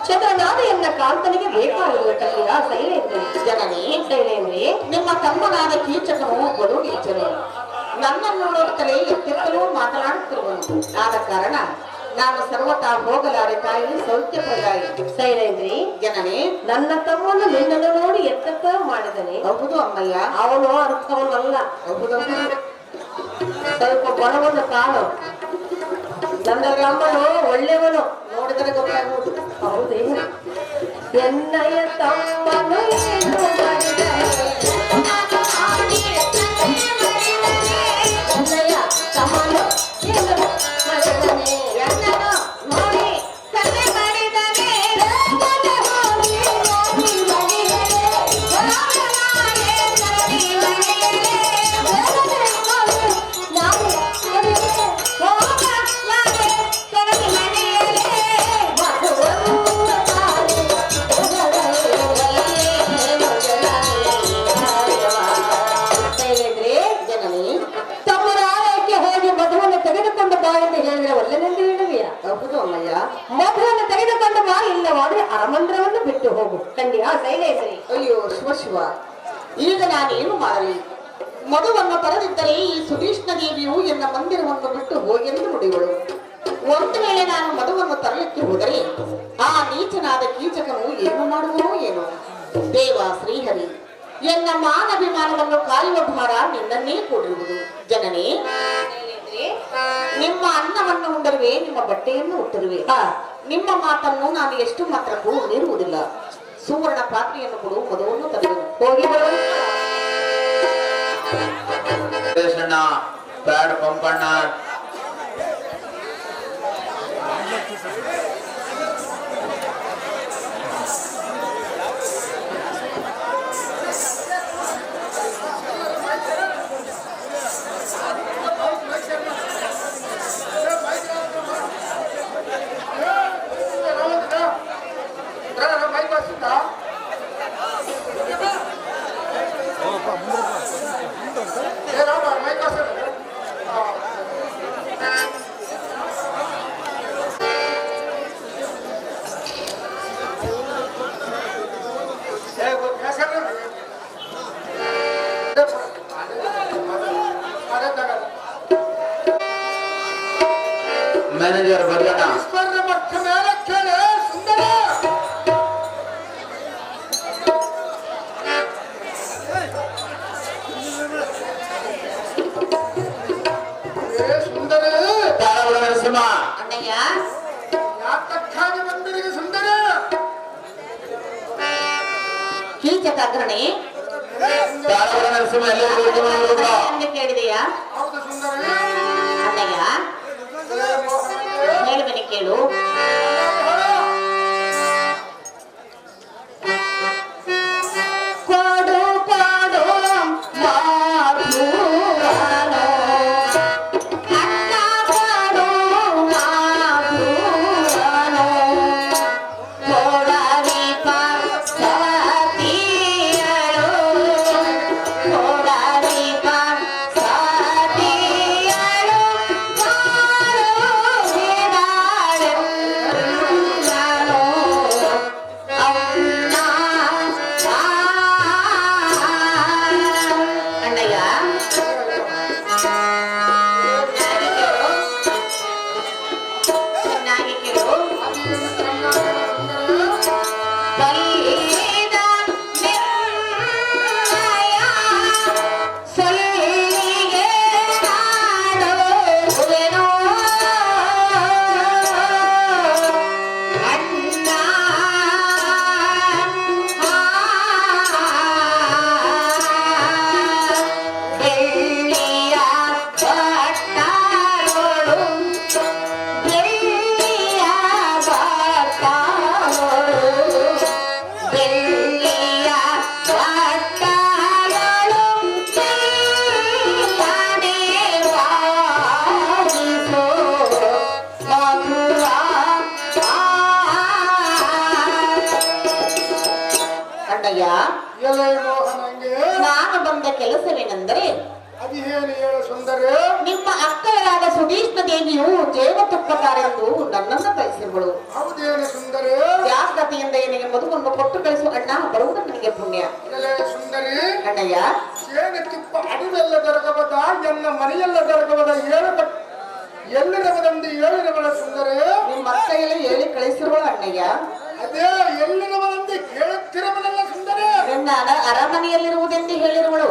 ಚಂದ್ರನಾದೆಯನ್ನ ಕಾಂತನಿಗೆ ಬೇಕಾಗಿರುವುದಕ್ಕಿಲ್ಲ ಶೈಲೇಂದ್ರಿ. ಜನನಿ ಶೈಲೇಂದ್ರಿ, ನಿಮ್ಮ ತಮ್ಮನಾದ ಕೀಚಕನು ಬಲು ನೀಚನು. ನನ್ನನ್ನು ನೋಡುತ್ತಲೇ ಎತ್ತೆತ್ತಲೂ ಮಾತನಾಡುತ್ತಿರುವನು. ಆದ ಕಾರಣ ನಾನು ಸರ್ವತಾ ಹೋಗಲಾರೆ ತಾಯಿ ಸೌಖ್ಯ ಪ್ರದಾಯಿ. ಶೈಲೇಂದ್ರಿ, ಜನನಿ, ನನ್ನ ತಮ್ಮನು ನಿನ್ನನ್ನು ನೋಡಿ ಎತ್ತೆತ್ತ ಮಾಡಿದನೆ. ಹೌದು ಅಮ್ಮಯ್ಯ, ಅವನು ಅರ್ಥವನ್ನಲ್ಲ. ಹೌದು, ಸ್ವಲ್ಪ ಬಡವನು ಕಾಣು. ನನ್ನ ತಮ್ಮನು ಒಳ್ಳೆಯವನು, ನೋಡಿದರೆ ಗೊತ್ತಾಗುವುದು. ಹೌದೇ, ಎನ್ನಯ್ಯ ತಮ್ಮನು ಏನು ಮಾಡಿದನೆ? ಎನ್ನಯ್ಯ ತಮ್ಮನು ಏನು ಮಾಡಿದನೆ? ಎನ್ನನು ನೋಡಿ ಸನ್ನೆ ಮಾಡಿದನೆ. ತೆಗೆದುಕೊಂಡು ಬಾ ಎಂದು ಹೇಳಿದ್ರೆ ಒಳ್ಳೆನೆಂದು ಹೇಳುವಿಯಾ? ಹೌದು ಅಮ್ಮಯ್ಯ, ಮಧುವನ್ನು ತೆಗೆದುಕೊಂಡು ಬಾ, ಇಲ್ಲವಾದ್ರೆ ಅರಮಂದಿರವನ್ನು ಬಿಟ್ಟು ಹೋಗು. ಖಂಡಿತ ಶೈಲೇಂದ್ರಿ. ಅಯ್ಯೋ ಶಿವ ಶಿವ, ಈಗ ನಾನೇನು ಮಾಡಲಿ? ಮಧುವನ್ನು ತರದಿದ್ದರೆ ಈ ಸುಧೀಷ್ಣ ದೇವಿಯು ಎನ್ನ ಮಂದಿರವನ್ನು ಬಿಟ್ಟು ಹೋಗೆಂದು ನುಡಿಗಳು. ಒಂದು ವೇಳೆ ನಾನು ಮಧುವನ್ನು ತರಲಿಕ್ಕೆ ಹೋದರೆ ಆ ನೀಚನಾದ ಕೀಚಕನು ಏನು ಮಾಡುವನೋ ಏನೋ. ದೇವ ಶ್ರೀಹರಿ, ಎನ್ನ ಮಾನಭಿಮಾನವನ್ನು ಕಾಯುವ ಭಾರ ನಿನ್ನನ್ನೇ ಕೂಡಿರುವುದು. ಜನನೇ, ನಿಮ್ಮ ಅನ್ನವನ್ನು ಉಂಡರುವೆ, ನಿಮ್ಮ ಬಟ್ಟೆಯನ್ನು ಉಟ್ಟರುವೆ. ನಿಮ್ಮ ಮಾತನ್ನು ನಾನು ಎಷ್ಟು ಮಾತ್ರಕ್ಕೂ ಮೀರುವುದಿಲ್ಲ. ಸುವರ್ಣ ಪಾತ್ರೆಯನ್ನು ಕೊಡು, ಮಧುವನ್ನು ತರುವೆನು. ಹೋಗಿ ಬರುವ ಬ್ಯಾಡ್ ಪಂಪಣ್ಣ ಮ್ಯಾನೇಜರ್ ಬರ್ಲಣ್ಣ. ನರಸಿಂಹ ಅಣ್ಣಯ್ಯ, ಯಾತಕ್ಕಾಗಿ ಬಂದಿರಿಗೆ ಸುಂದರ? ಕೀಚಕ ಅಗ್ರಣಿ ನರಸಿಂಹ ಎಲ್ಲ ಕೇಳಿದೆಯಾ? ಹೌದು ಸುಂದರ. ಅಣ್ಣಯ್ಯ, ಹೇಳುವೆನೆ ಕೇಳು. ಕೊಡು ಕೊಡು ಮಾಧುರನು, ಅಣ್ಣ ಕೊಡು ಮಾಧುರನು, ಕೊಡರಿ ಪತಿ ಎಲೆ ಮೋಹನಂಗೆ ನಾನು ಬಂದ ಕೆಲಸವೇನೆಂದರೆ ಅದೇನು ಹೇಳು ಸುಂದರಿ ನಿಮ್ಮ ಅಕ್ಕರಾದ ಸುಧೀಷ್ಣ ದೇವಿಯು ಜೇವತುಪ್ಪಕಾರೆಂದು ನನ್ನನ್ನು ಕಳಿಸಿರುವಳು. ಹೌದೇನು ಸುಂದರಿ ಜಾಗ್ರತೆಯಿಂದ ಏನಿಗೆ ಮದುವನ್ನು ಕೊಟ್ಟು ಕಳಿಸುವ ಅಣ್ಣ ಬರುವುದು ನನಗೆ ಪುಣ್ಯ. ಎಲೆ ಸುಂದರಿ ಅಣ್ಣಯ್ಯ ಜೇನು ತುಪ್ಪ ಅಡಿವೆಲ್ಲ ದೊರಕಬದ ಎನ್ನ ಮನೆಯೆಲ್ಲ ದೊರಕಬದ ಎಲ್ಲಿರಬದಂದು ಹೇಳಿರಬಳ ಸುಂದರಿ ನಿಮ್ಮ ಅತ್ತೆಯಲ್ಲಿ ಹೇಳಿ ಕಳಿಸಿರುವಳು ಅಣ್ಣಯ್ಯ. ಅದೇ ಎಲ್ಲಿರಬದಂದು ಕೇಳುತ್ತಿರಬಲ್ಲ ಸುಂದರಿ ನನ್ನ ಅರಮನೆಯಲ್ಲಿರುವುದೆಂದು ಹೇಳಿರುವಳು.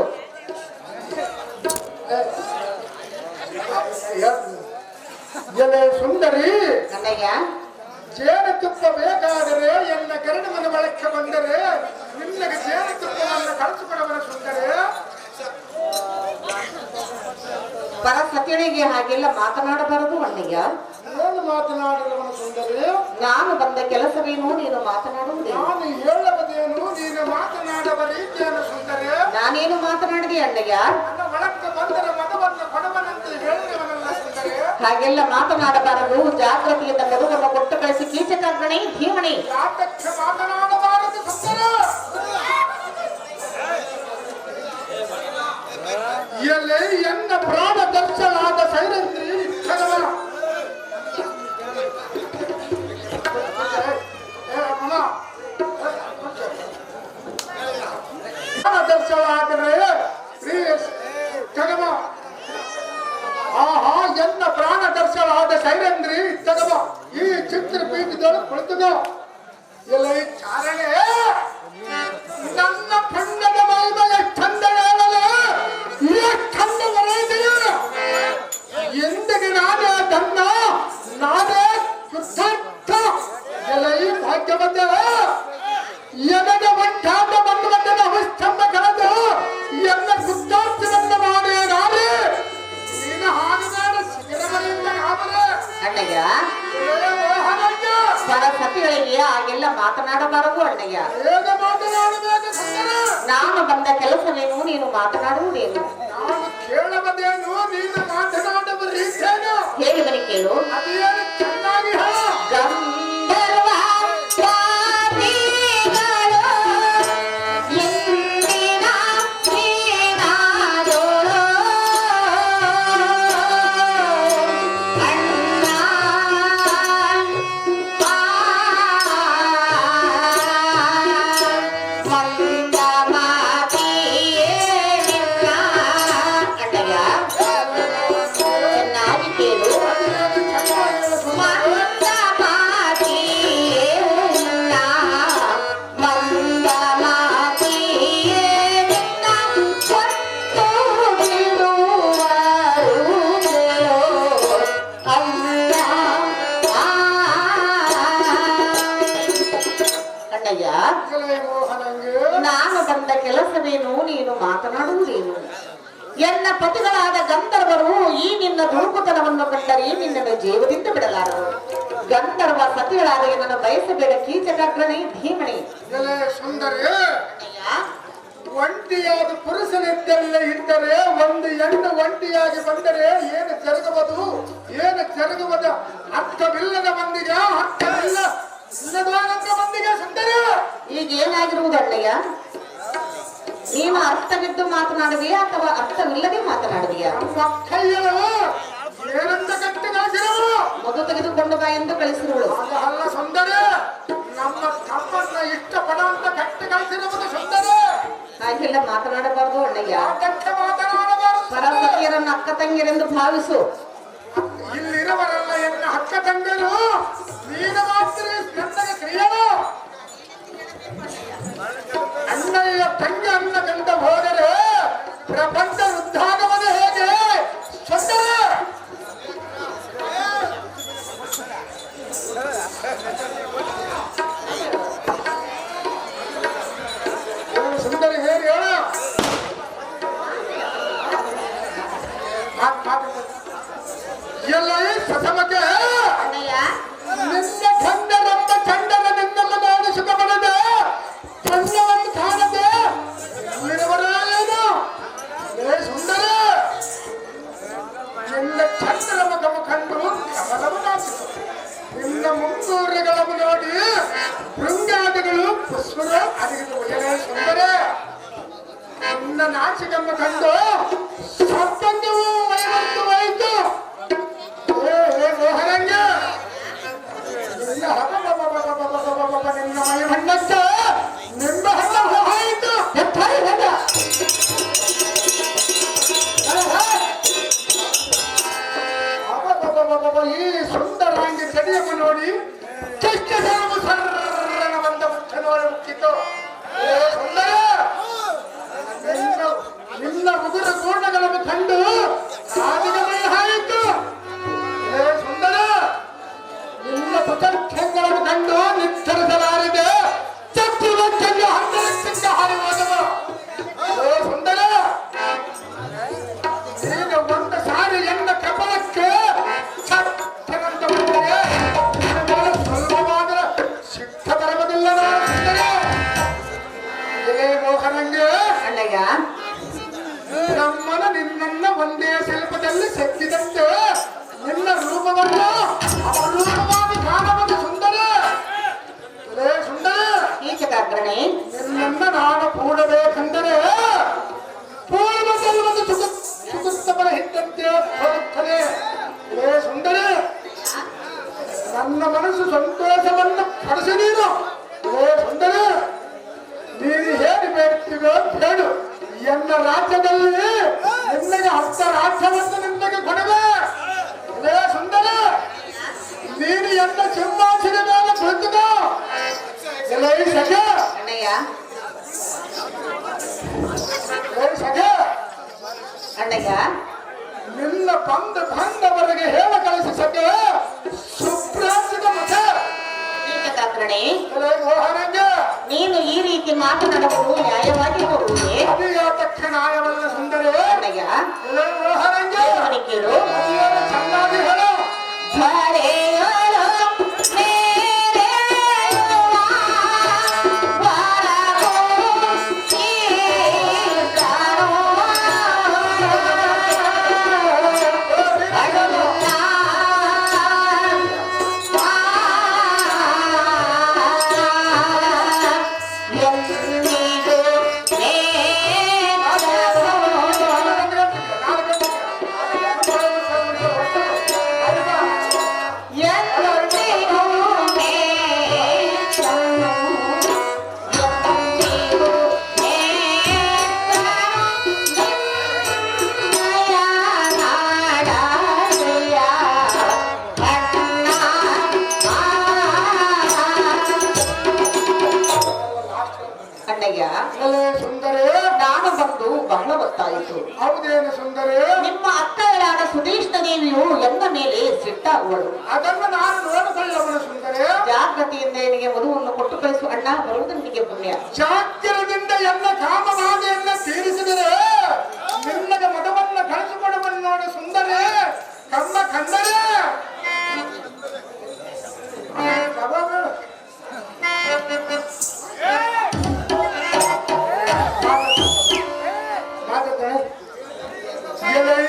ಎಲೆ ಸುಂದರಿ ಅಣ್ಣಯ್ಯ ಜೇನುತುಪ್ಪ ಬೇಕಾದರೆ ಎನ್ನ ಗರಡು ಮನೆ ಬಳಕೆ ಬಂದರೆ ನಿನ್ನಗೆ ಜೇನುತುಪ್ಪವನ್ನು ಕಳಿಸಿಕೊಡವನ ಸುಂದರಿ ಪರಸತಿಗಳಿಗೆ ಹಾಗೆಲ್ಲ ಮಾತನಾಡಬಾರದು ಅಣ್ಣಯ್ಯ. ಏನು ಮಾತನಾಡಿದವನ ಸುಂದರಿ ನಾನು ಬಂದ ಕೆಲಸವೇನು ನೀನು ಮಾತನಾಡುವುದೇನು? ನಾನು ಹೇಳಬದೇನು ನೀನು ಮಾತನಾಡುವ ರೀತಿಯನ್ನು ಸುಂದರಿ ನಾನೇನು ಮಾತನಾಡಿದೆ ಅಣ್ಣಯ್ಯ? ನನ್ನ ಒಳಕ್ಕೆ ಬಂದರೆ ಮಗವನ್ನು ಕೊಡವನಂತೆ ಹೇಳಿದವನಲ್ಲ ಸುಂದರಿ ಹಾಗೆಲ್ಲ ಮಾತನಾಡಬಾರದು. ಜಾಗೃತಿಯಿಂದ ಮಗುವನ್ನು ಕೊಟ್ಟು ಕಳಿಸಿ ಕೀಚಕಾಗ್ರಣೆ ಧೀಮಣಿ ಯಾತಕ್ಕೆ ಮಾತನಾಡಬಾರದು ಸುಂದರಿ ಎಲ್ಲಿ ಎನ್ನ ಪ್ರಾಣ ದರ್ಶನಾದ ಸೈರಂತ್ರಿ ಭಗವನ ದರ್ಶನಾದರೆ ಜಗಮ ಆಹಾ ಎನ್ನ ಪ್ರಾಣ ದರ್ಶನಾದ ಸೈರಂದ್ರಿ ತಗಮ ಈ ಚಿತ್ರಪೀಠದೊಳಗೆ ಕುಳಿತುಗ ಎಲ್ಲ ಚಾರಣೆ ನನ್ನ ಪಂಡದ ಮೈಮಯ ಚಂದ ಎಂದಿಗೆ ನಾನೇ ತನ್ನ ನಾನೇ ಕೃತಾರ್ಥ ಎಲೈ ಭಾಗ್ಯವಂತ ಎನಗೆ ಒಟ್ಟಾದ ಬಂಧುವಂತನ ಅವಸ್ತಂಭ ಕಳೆದು ಎನ್ನ ಕೃತಾರ್ಥವನ್ನು ಮಾಡೇ ನಾನೇ ನೀನು ಹಾಡುಗಾಡ ಶಿಖರವರಿಂದ ಕಾವಲೆ ಅಣ್ಣಯ್ಯ. ಪರಸತಿಗಳಿಗೆ ಹಾಗೆಲ್ಲ ಮಾತನಾಡಬಾರದು ಅಣ್ಣಯ್ಯ. ಹೇಗೆ ಮಾತನಾಡಬೇಕು ಸುಂದರ ನಾನು ಬಂದ ಕೆಲಸವೇನು ನೀನು ಮಾತನಾಡುವುದೇನು? ನಾನು ಕೇಳಬದೇನು ನೀನು ಮಾತನಾಡುವ ರೀತಿಯೇನು ಹೇಳಿದನಿ ಕೇಳು. ಅದೇನು ಚೆನ್ನಾಗಿ ಹೇಳ ಗಂಧರ್ವ ಸ್ವಾಮಿಗಳು ಎಂದಿನ ನೀನಾದೋಳು ಅಣ್ಣ ಮಂದ ಮಾತಿಯೇ ನಿನ್ನ ಅಣ್ಣಯ್ಯ. ಚೆನ್ನಾಗಿ ಕೇಳು. ಮಂದ ಮಾತಿಯೇ ನಿನ್ನ ಮಂದ ಮಾತಿಯೇ ನಿನ್ನ ಕೊಟ್ಟು ಬಿಡುವರು ಅಣ್ಣ. ಅಣ್ಣಯ್ಯ ಮೋಹನಂಗೆ ನಾನು ಬಂದ ಕೆಲಸವೇನು ನೀನು ಮಾತನಾಡುವುದೇನು? ಎನ್ನ ಪತಿಗಳಾದ ಗಂಧರ್ವರು ಈ ನಿನ್ನ ದುಡುಕುತನವನ್ನು ಕಂಡರೆ ನಿನ್ನನ್ನು ಜೀವದಿಂದ ಬಿಡಲಾರರು. ಗಂಧರ್ವ ಸತಿಗಳಾದ ನನ್ನನ್ನು ಬಯಸಬೇಡ ಕೀಚಕಾಗ್ರಣೆ ಧೀಮಣಿ. ಎಲೆ ಸುಂದರಿ ಒಂಟಿಯಾದ ಪುರುಷನಿದ್ದಲ್ಲೇ ಇದ್ದರೆ ಒಂದು ಹೆಣ್ಣು ಒಂಟಿಯಾಗಿ ಬಂದರೆ ಏನು ಜರುಗುವುದು ಏನು ಜರುಗುವುದು ಅರ್ಥವಿಲ್ಲದ ಮಂದಿಗೆ ಅರ್ಥವಿಲ್ಲ ಇಲ್ಲದ ಮಂದಿಗೆ ಸುಂದರಿ ಈಗ ಏನಾಗಿರುವುದು ಅಣ್ಣಯ್ಯ? ನೀನು ಅರ್ಥವಿದ್ದು ಮಾತನಾಡುವೆಯಾ ಅಥವಾ ಅರ್ಥವಿಲ್ಲದೆ ಮಾತನಾಡುವೆಯಾ? ನಮ್ಮ ಕೈಯರು ಏನಂತ ಕಟ್ಟಿ ಕಳಿಸಿರವು ಮಗು ತೆಗೆದುಕೊಂಡು ಬಾ ಎಂದು ಕಳಿಸಿರುವಳು. ಅದು ಅಲ್ಲ ಸುಂದರಿ ನಮ್ಮ ತಮ್ಮನ್ನ ಇಷ್ಟಪಡುವಂತ ಕಟ್ಟಿ ಕಳಿಸಿರುವುದು ಸುಂದರಿ ಹಾಗೆಲ್ಲ ಮಾತನಾಡಬಾರದು ಅಣ್ಣಯ್ಯ. ಯಾಕಂತ ಮಾತನಾಡಬಾರದು ಪರಸತಿಯರನ್ನು ಅಕ್ಕ ತಂಗಿಯರೆಂದು ಭಾವಿಸು. ಇಲ್ಲಿರುವರೆಲ್ಲ ಎನ್ನ ಅಕ್ಕ ತಂಗಿರು ನೀನು ಮಾತ್ರ ನನಗೆ ಕ್ರಿಯರು ಅಣ್ಣಯ್ಯ ತಂಗಿ ಅನ್ನ ಗಂಟ ಹೋದರೆ ಪ್ರಪಂಚ ಉದ್ಧಾರವನ್ನು ಹೇಗೆ ಸುಂದರ ಸುಂದರಿ ಹೇಳಿ ಹೇಳ ಎಲ್ಲ ಸಸಮಕ್ಕೆ ಅಣ್ಣಯ್ಯ ನಿನ್ನ ಗಂಡನ ನಾಚಿಕಮ್ಮ ಕಂಡು ಸಪ್ಪಂದವು ವೈವಂತವಾಯಿತು. ಮೋಹರಂಗ ನಿನ್ನ ಮೈ ಬಣ್ಣಕ್ಕೆ ನಿಮ್ಮ ಹಣ್ಣ ಹೋಯಿತು. ಈ ಸುಂದರಾಂಗಿ ಚಡಿಯಮ್ಮ ನೋಡಿ ಚೆಷ್ಟ ಸರ್ರನ ಬಂದ ಮುಚ್ಚಿತು. ಸುಂದರ ನಿನ್ನ ಉಗುರ ಪೂರ್ಣಗಳನ್ನು ಕಂಡು ಸಾಧಿಗೆ ಹಾಯಿತು. ಸುಂದರ ನಿನ್ನ ಪುತರ್ಘ್ಯಗಳನ್ನು ಕಂಡು ನಿರ್ಧರಿಸಲಾರಿದೆ. ಚಕ್ರವರ್ತಿಯನ್ನು 10 ಲಕ್ಷಕ್ಕೆ ಹಾರಿರುವುದು. ಸುಂದರ ಈಗ ಒಂದು ಸಾರಿ ಎನ್ನ ಕಪಲಕ್ಕೆ ಚಕ್ಕರಂತ ಬಂದರೆ ಸುಲಭವಾದ ಸಿಕ್ಕ ಬರುವುದಿಲ್ಲ. ಮೋಹನಂಗೆ ಅಣ್ಣಯ್ಯ ಬ್ರಹ್ಮನ ನಿನ್ನನ್ನ ಒಂದೇ ಶಿಲ್ಪದಲ್ಲಿ ಸೆಕ್ಕಿದಂತೆ ನಿನ್ನ ರೂಪವನ್ನು ಅಪರೂಪವಾಗಿ ಕಾಣಬಹುದು. ಸುಂದರ ಸುಂದರ ಈ ಚಕ್ರಾಗ್ರಣೆ ನಿನ್ನನ್ನ ನಾನು ಕೂಡಬೇಕೆಂದರೆ ಪೂರ್ವದಲ್ಲಿ ಒಂದು ಸುಗುಸ್ತಮನ ಹಿದ್ದಂತೆ ಹೋಗುತ್ತದೆ. ಸುಂದರ ನನ್ನ ಮನಸ್ಸು ಸಂತೋಷವನ್ನು ಪಡಿಸಿ ನೀನು. ಸುಂದರ ನೀನು ಹೇಗೆ ಬೇಡ್ತೀವೋ ಹೇಳು. ಎನ್ನ ರಾಜ್ಯದಲ್ಲಿ ನಿನ್ನಗೆ 10 ರಾಜ್ಯವನ್ನು ನಿನ್ನಗೆ ಕೊಡುವೆ. ಸುಂದರ ನೀನು ಎನ್ನ ಸಿಂಹಾಸನ ಮೇಲೆ ಕುಳಿತುಕೋ. ಅಣ್ಣಯ್ಯ ಅಣ್ಣಯ್ಯ ನಿನ್ನ ಬಂದವರೆಗೆ ಹೇಳ ಕಳಿಸಿ ಸದ್ಯ ಸುಪ್ರಾಂತದ ಮಠ. ಈ ಚಕ್ರಾಗ್ರಣೆ ಮೋಹನಂಗ ನೀನು ಈ ರೀತಿ ಮಾತನಾಡುವುದು ನ್ಯಾಯವಾಗಿ ಹೋಗುವುದೇ? ಅದು ಯಾತಕ್ಕೆ ನ್ಯಾಯವಲ್ಲ. ಸುಂದರ ಅಣ್ಣಯ್ಯ ಮೋಹನಂಗ ಕೇಳು. ಚೆನ್ನಾಗಿ ಹೇಳು. ಸುಂದರ ನಾನು ಬಂದು ಬಹಳ ಹೊತ್ತಾಯಿತು. ಹೌದೇನು ಸುಂದರ? ನಿಮ್ಮ ಅತ್ತಳಾದ ಸುದೇಶ್ನ ದೇವಿಯು ಎಂದ ಮೇಲೆ ಸಿಟ್ಟಾಗುವಳು. ಅದನ್ನು ನಾನು ನೋಡಿಕೊಳ್ಳವನು. ಸುಂದರ ಜಾಗ್ರತೆಯಿಂದ ನಿನಗೆ ಮದುವನ್ನು ಕೊಟ್ಟು ಕಳಿಸು. ಅಣ್ಣ ಬರುವುದು ನಿನಗೆ ಪುಣ್ಯ. ಚಾಕ್ಯದಿಂದ ಎಲ್ಲ ಕಾಮವಾದೆಯನ್ನ ತೀರಿಸಿದರೆ ನಿನ್ನಗೆ ಮದವನ್ನ ಕಳಿಸಿಕೊಡುವನು ನೋಡು. ಸುಂದರ ಕಮ್ಮ ಕಂದರೆ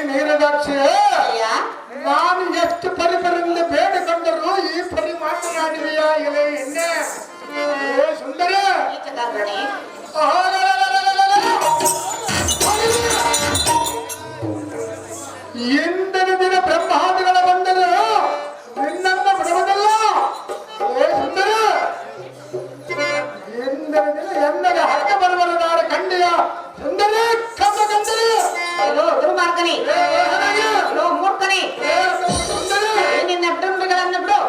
ನೀರದಾಕ್ಷಿ ನಾನು ಎಷ್ಟು ಪರಿಪರಿಂದ ಬೇಡಿಕೊಂಡರೂ ಈ ಪರಿ ಮಾತನಾಡಿದೆಯಾ ಎಲೆ ಎಣ್ಣೆ? ಸುಂದರ ಎಂದಿನ ದಿನ ಬ್ರಹ್ಮಾದಿಗಳ ಬಂದರು ನಿನ್ನನ್ನ ಬಿಡುವುದಿಲ್ಲ. ಸುಂದರ ಎಂದಿನ ದಿನ ಎನ್ನದ ಹಕ್ಕ ಬರುವದಾರ ಕಂಡಿಯ. ಸುಂದರ ಕಮ್ಮ ಕಂಡರು ದುರ್ಮಾರ್ಗನೆ, ಮೂರ್ಖನೆ, ನಿನ್ನ ಬಿಡುಂಬಿಗಳನ್ನು ಬಿಡು.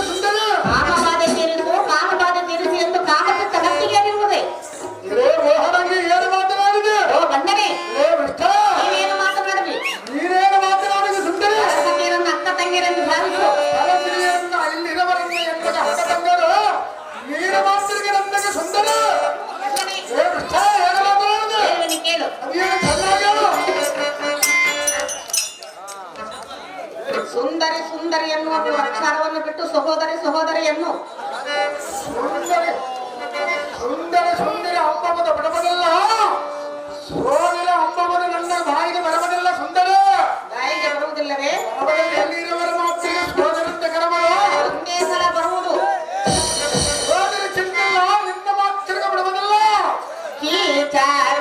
ಸುಂದರ ಕಾಮಬಾಧೆ ತೀರಿಸು, ಕಾಮಬಾಧೆ ತೀರಿಸಿ ಎಂದು ಕಾಮಚಿತ್ತ ಗಟ್ಟಿಗೆದಿರುವುದೇ. ಮೋಹನಂಗೆ ಏನು ಮಾತನಾಡಿದೆ? ಓ ಬಂದರೆ ನೀವೇನು ಮಾತನಾಡಲಿ? ನೀನೇನು ಮಾತನಾಡಿದೆ? ಸುಂದರ ನನ್ನ ಅಕ್ಕ ತಂಗಿಯರನ್ನು ಭಾವಿಸು. ಇಲ್ಲಿರವರನ್ನ ಎಂಬ ಅಕ್ಕ ತಂಗರು ನೀರ ಮಾತಿಗೆ ನನ್ನಗೆ. ಸುಂದರ ಕೇಳು. ಸುಂದರಿ ಸುಂದರಿ ಎನ್ನುವ ಅಕ್ಷರವನ್ನು ಬಿಟ್ಟು ಸಹೋದರಿ ಸಹೋದರಿ ಎನ್ನು. ಸುಂದರ ಸುಂದರಿ ಅಂಬಮದ ಬಿಡಬದಲ್ಲ. ಸೋಲಿನ ಅಂಬಮದ ನನ್ನ ಬಾಯಿಗೆ ಬರಬದಿಲ್ಲ. ಸುಂದರ ಬಾಯಿಗೆ ಬರುವುದಿಲ್ಲವೇ? ಎಲ್ಲಿರುವರ ಮಾತಿಗೆ ಸೋದರಂತೆ ಕರಬಲ ಒಂದೇ ಸಲ ಬರುವುದು. ಸೋದರಿ ಚಿಂತಿಲ್ಲ, ನಿನ್ನ ಮಾತಿಗೆ ಬಿಡಬದಲ್ಲ. ಕೀಚಾರ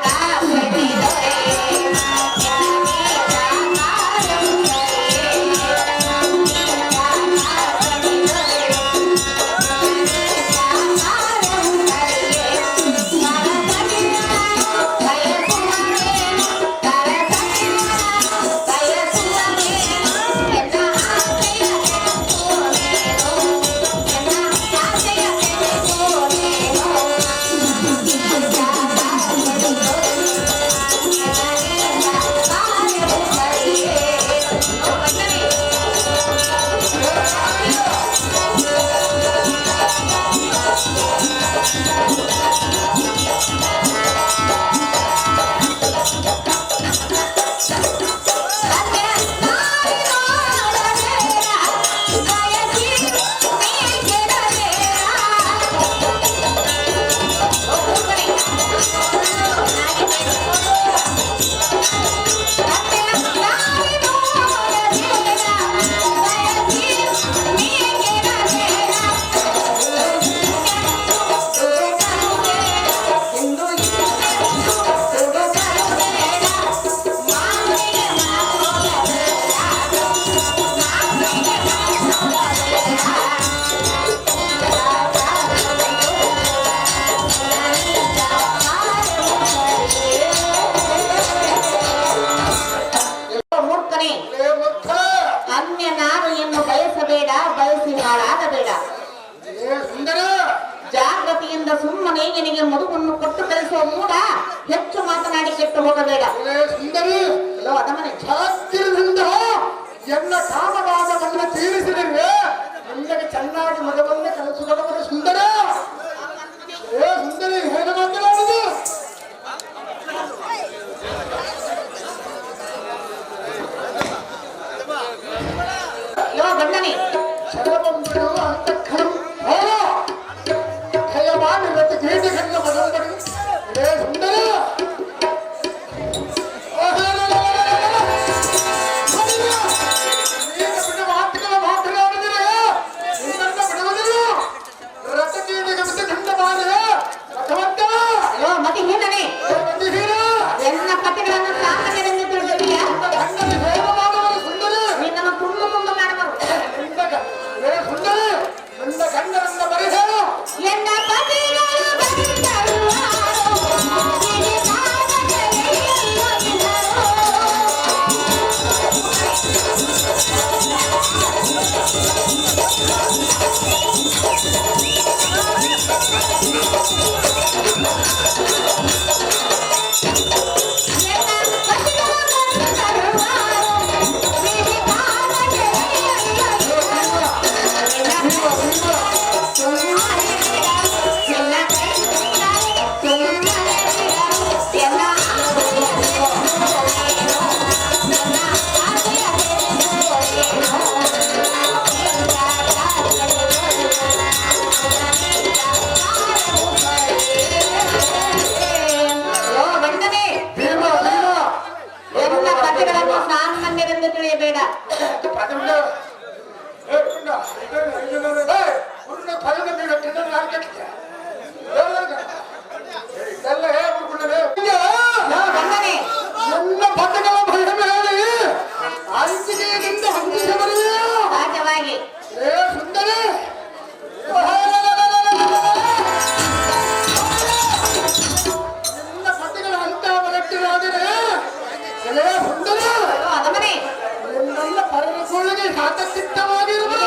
ಕೊಟ್ಟು ಕಳಿಸುವ ಮೂಡ ಹೆಚ್ಚು ಮಾತನಾಡಿ ಕೆಟ್ಟು ಹೋಗಬೇಡ. ಸುಂದರಿ ಅದಮನೆ ಛಾತ್ರದಿಂದ ಎಲ್ಲ ಕಾಮಭಾಗವನ್ನು ತೀರಿಸಿದರೆ ನಿಮಗೆ ಚೆನ್ನಾಗಿ ಮಗವನ್ನೇ ಕಲಿಸಿದವರು ಸುಂದರ. ಸುಂದರಿ ಹೇಗೆ ಮಾತನಾಡುದು? ಬಣ್ಣನೆ ಶರವಂತರು ಅಂತಃಕರು ಭಯವಾದ ಇವತ್ತು ಗೀಟೆಗಳನ್ನ ಮನಂಬಡಿ ಸುಂದರ ಮಾತುಗಳ ಮಾತನಾಡಿದರೆ ನಿನ್ನನ್ನು ಬಿಡುವುದಿಲ್ಲ. ರಥಗೀತೆಗೆ ಬಿಟ್ಟು ಗಂಡ ಮಾರೆ ಭಗವಂತ ಮತಿ ಹೀನನೆ ಎಲ್ಲ ಕಥೆಗಳನ್ನು ಸಾಮಾನ್ಯರೆಂದು ತಿಳಿದಿದೆಯಾ? ಗಂಡನ ಹೇಮ ಮಾಡುವರು ಸುಂದರ. ನಿನ್ನನ್ನು ತುಂಬ ತುಂಬ ಮಾಡುವರು. ಸುಂದರ ನನ್ನ ಗಂಡನನ್ನ ಬರೆದ ಎನ್ನ ಪತಿಗಳು ಬಂದರು ಸಾಮಾನ್ಯರೆಂದು ತಿಳಿಯಬೇಡ. ಸಹಜವಾಗಿ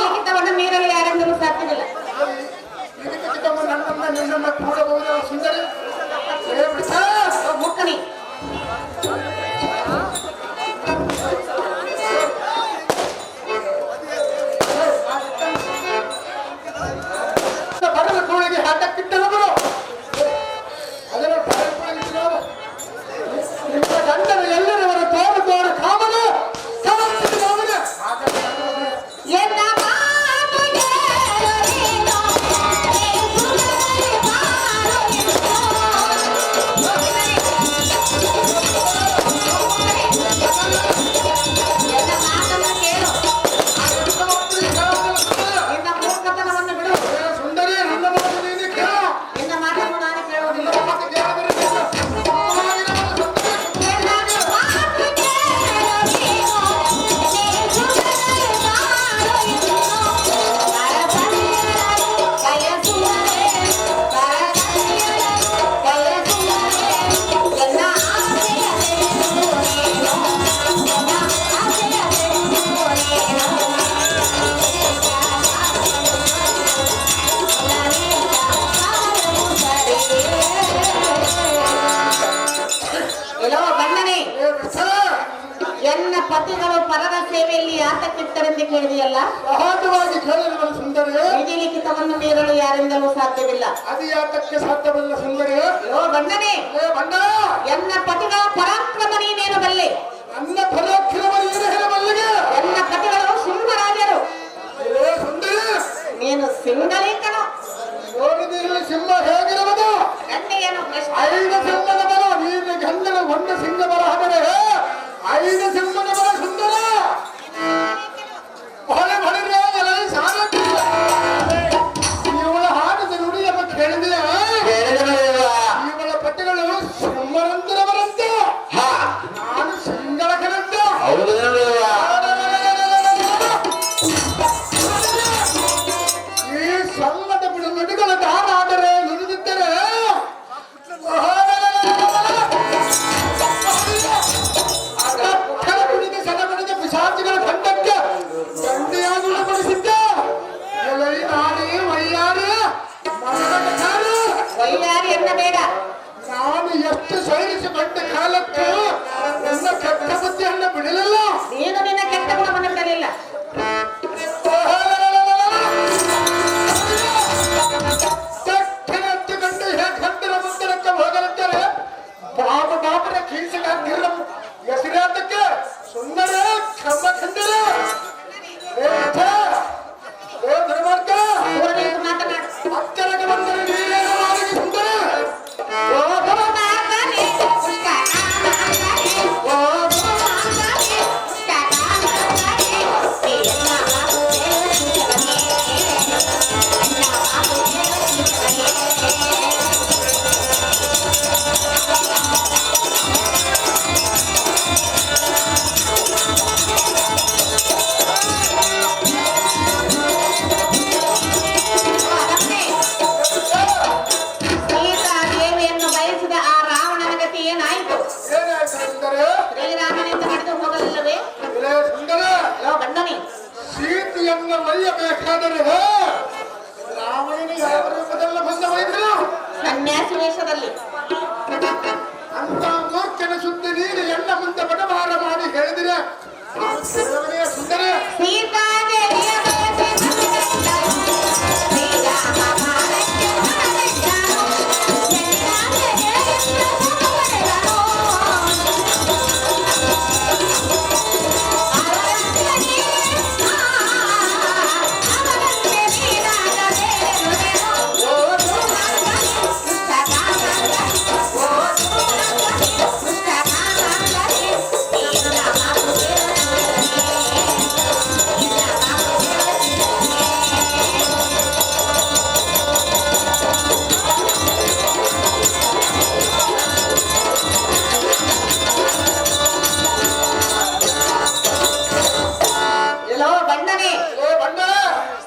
ಲಿಖಿತವನ್ನು ಮೀರಲು ಯಾರೆಂದರೂ ಸಾಧ್ಯವಿಲ್ಲ. ನಿನ್ನನ್ನು ಕೂಡಬಹುದು ಸುಂದರಿ ಮುಕ್ಕನಿ ಬಡವ ಕೋಳಿಗೆ ಹಾಕಕ್ಕಿಟ್ಟವರು ಅದನ್ನು ನಿಮ್ಮ ಗಂಡನ ಎಲ್ಲರವರ ತೋರು ತೋರು ಕಾಮನ ಸಮರ್ಪಿಸಿದವನ ಎನ್ನ ಮಾತುಗೆ ಎನ್ನ ಪತಿಗಳು ಪರರ ಸೇವೆಯಲ್ಲಿ ಆತಕ್ಕಿಟ್ಟರೆಂದು ಕೇಳಿದೆಯಲ್ಲ, ಸಹಜವಾಗಿ ಕೇಳಿರುವ ಸುಂದರಿ ವಿಧಿ ಲಿಖಿತವನ್ನು ಮೀರಲು ಯಾರಿಂದಲೂ ಸಾಧ್ಯವಿಲ್ಲ. ಅದು ಯಾತಕ್ಕೆ ಸಾಧ್ಯವಿಲ್ಲ ಸುಂದರಿ? ಬಣ್ಣನೆ ಬಣ್ಣ ಎನ್ನ ಪತಿಗಳ ಪರಾಕ್ರಮ ನೀನೇನು ಬಲ್ಲೆ? ನನ್ನ ಪರಾಕ್ರಮ ಏನು ಹೇಳಬಲ್ಲಿಗೆ? ಎನ್ನ ಪತಿಗಳು ಸಿಂಹರಾಜರು, ಸುಂದರಿ ನೀನು ಸಿಂಹಲೇಖನು. ನೋಡಿದ್ರೆ ಸಿಂಹ ಹೇಗಿರುವುದು? ಗಂಡೆಯನ್ನು ಪ್ರಶ್ನೆ 5 ಸಿಂಹದ ಬಲ, ನೀನು ಗಂಡನ 1 ಸಿಂಹ ಬಲ ಆದರೆ 5 ಸಿಂಹದ ಬಲ ಸುಂದರ. ಹೊಳೆ ಹೊಳೆದ್ರೆ ಸಾಲಕ್ಕಿಲ್ಲ. ಇವಳ ಹಾಡಿದ ನುಡಿಯನ್ನು ಕೇಳಿದ್ರೆ ಇವಳ ಪಟ್ಟಿಗಳು ಸಿಂಹರಂತರವರಂತೆ, ನಾನು ಸಿಂಗಳಕರಂತೆ. ಈ ಸಂಗದ ನುಡಿಗಳ ದಾನ ಆದರೆ ನುಡಿದಿದ್ದರೆ ಕುಡಿದ ಸೆಲಬಡಿದ ಪಿಶಾಚಿಗಳ ಖಂಡಕ್ಕೆ ದಂಡೆಯಾಗಿ ಉಳಪಡಿಸಿದ್ದ ಎಲೈ ನಾಡಿ ವೈಯಾರಿ ವೈಯಾರಿ ಎನ್ನ ಬೇಡ. ಎಷ್ಟು ಸಹಿಸಿಕೊಂಡ ಕಾಲಕ್ಕೂ ನನ್ನ ಕೆಟ್ಟ ಬುದ್ಧಿಯನ್ನು ಬಿಡಲಿಲ್ಲ. ನೀನು ನಿನ್ನ ಕೆಟ್ಟ ಗುಣವನ್ನು ಬಿಡಲಿಲ್ಲ. ತಕ್ಷಣ ಹತ್ತುಕೊಂಡು ಹೇಗಂತರ ಮುಂದರಕ್ಕೆ ಹೋಗಲಂತಾರೆ. ಬಾಬರ ಕೀಸಿನ ಹೆಸರಾದಕ್ಕೆ ಸುಂದರ ಕ್ರಮ ಕಂಡರ ಅಕ್ಕರಕ್ಕೆ ಬಂದರೆ ನೀರೇನು ಮಾಡಿ ಸುಂದರ ಸೀತೆಯನ್ನು ಒಯ್ಯಬೇಕಾದರೆ ರಾವಣನಿಗೆ ಯಾವ ರೂಪದಲ್ಲಿ ಬಂದ ವೈದ್ಯರು ಸನ್ಯಾಸಿ ವೇಷದಲ್ಲಿ ಅಂತ ಮೂರ್ಖನ ಸುದ್ದಿ ನೀನು ಎಲ್ಲ ಮುಂದೆ ಬಡವಾರ ಮಾಡಿ ಹೇಳಿದಿರ ಸುಂದರ ಸೀತಾದೇವಿಯ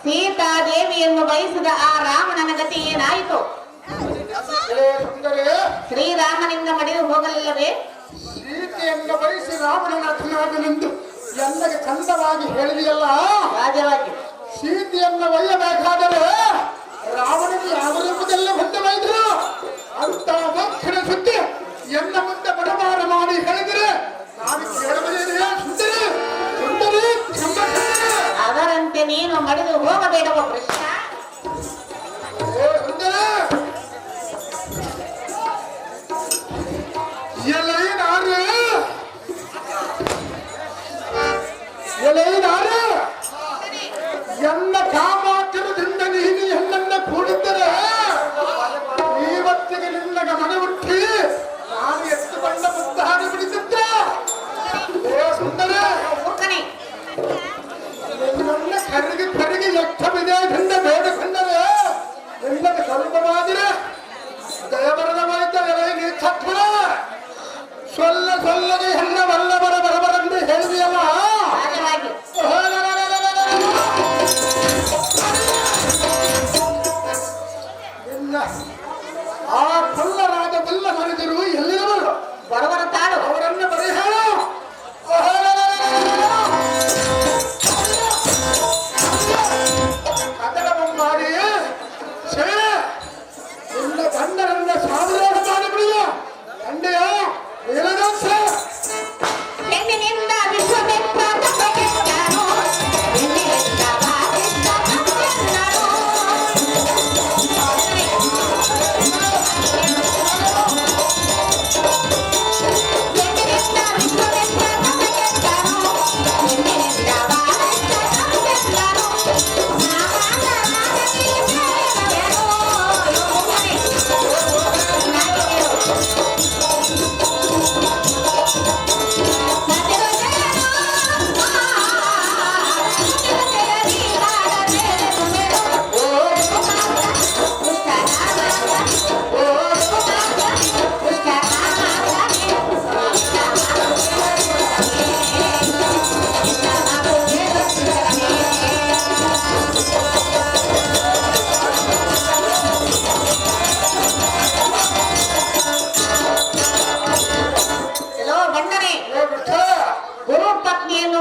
ಸೀತಾದೇವಿಯನ್ನು ಬಯಸಿದ ಆ ರಾವಣನ ಗತಿ ಏನಾಯಿತು? ಶ್ರೀರಾಮನಿಂದ ಮಡಿದು ಹೋಗಲಿಲ್ಲವೇ? ಸೀತೆಯನ್ನು ಬಯಸಿ ರಾವಣನಾಥನಾದನೆಂದು ಎಲ್ಲಗೆ ಚಂದವಾಗಿ ಹೇಳಿದೆಯಲ್ಲ. ರಾಜವಾಗಿ ಸೀತೆಯನ್ನು ಒಯ್ಯಬೇಕಾದರೆ ರಾವಣನಿಗೆ ಯಾವ ರೂಪದಲ್ಲಿ ಬಂದವಾಯಿತು ಅಂತ ಮಕ್ಕಳ ಸುದ್ದಿ ಎನ್ನ ಮುಂದೆ ಬಡವಾರ ಮಾಡಿ ಹೇಳಿದರೆ ನಾನು ಕೇಳಬಲ್ಲೆನೆಯಾ? ಸುಂದರಿ ಸುಂದರಿ ಅದರಂತೆ ನೀನು ಮಡಿದು ಹೋಗಬೇಡವ ಕೃಷ್ಣ. ಎಲ್ಲ ಕಾಮಾಚರದಿಂದ ನೀನು ಎಲ್ಲನ್ನ ಕೂಡಿದ್ದರೆ ಇವತ್ತಿಗೆ ನಿನ್ನಗ ಮನೆ ಹುಟ್ಟಿ ನಾನು ಎತ್ತುಕೊಂಡ ಮುದ್ದಾಡಿ ಬಿಡಿಸಿದ್ದೆ. ಸುಂದರ ನಿನ್ನ ಕರಿಗೆ ಎಕ್ಕ ವಿದೇಶದಿಂದ ಬೇಡಿಕೊಂಡರೆ ನಿನ್ನಗೆ ಸ್ವಲ್ಪವಾದರೆ ದಯಬರದವಾಯ್ತವೆ ನೀ ತಪ್ಪುಳ ಸೊಲ್ಲಗೆ ಹೆಣ್ಣ ವಲ್ಲಭರ ಬರಬರೆಂದು ಹೇಳಿದೆಯಲ್ಲ. ಆ ಕೊಲ್ಲರಾದ ಬಲ್ಲ ಮನಿದರು ಎಲ್ಲಿರುವರು? ಬಡವರ ತಾಳು ಅವರನ್ನು ಬರೆಹೇಳ ಕದಡವನ್ನು ಮಾಡಿ ನಿನ್ನ ಗಂಡರನ್ನ ಸಾವಿರಾರು ಮಾಡಿಬಿಡಿಯ ಗಂಡೆಯ ಏನಾದ ಹೆಣ್ಣಿನಿಂದ ವಿಶ್ವವೆಂಬ ತಪಗೆಟ್ಟನು, ಹೆಣ್ಣಿನಿಂದ ಬಾಳೆಂಬ ತಪಗೆಟ್ಟನು. ಹೆಣ್ಣಿನಿಂದ ವಿಶ್ವವೆಂಬ ತಪಗೆಟ್ಟನು, ಹೆಣ್ಣಿನಿಂದ ಬಾಳೆಂಬ ತಪಗೆಟ್ಟನು.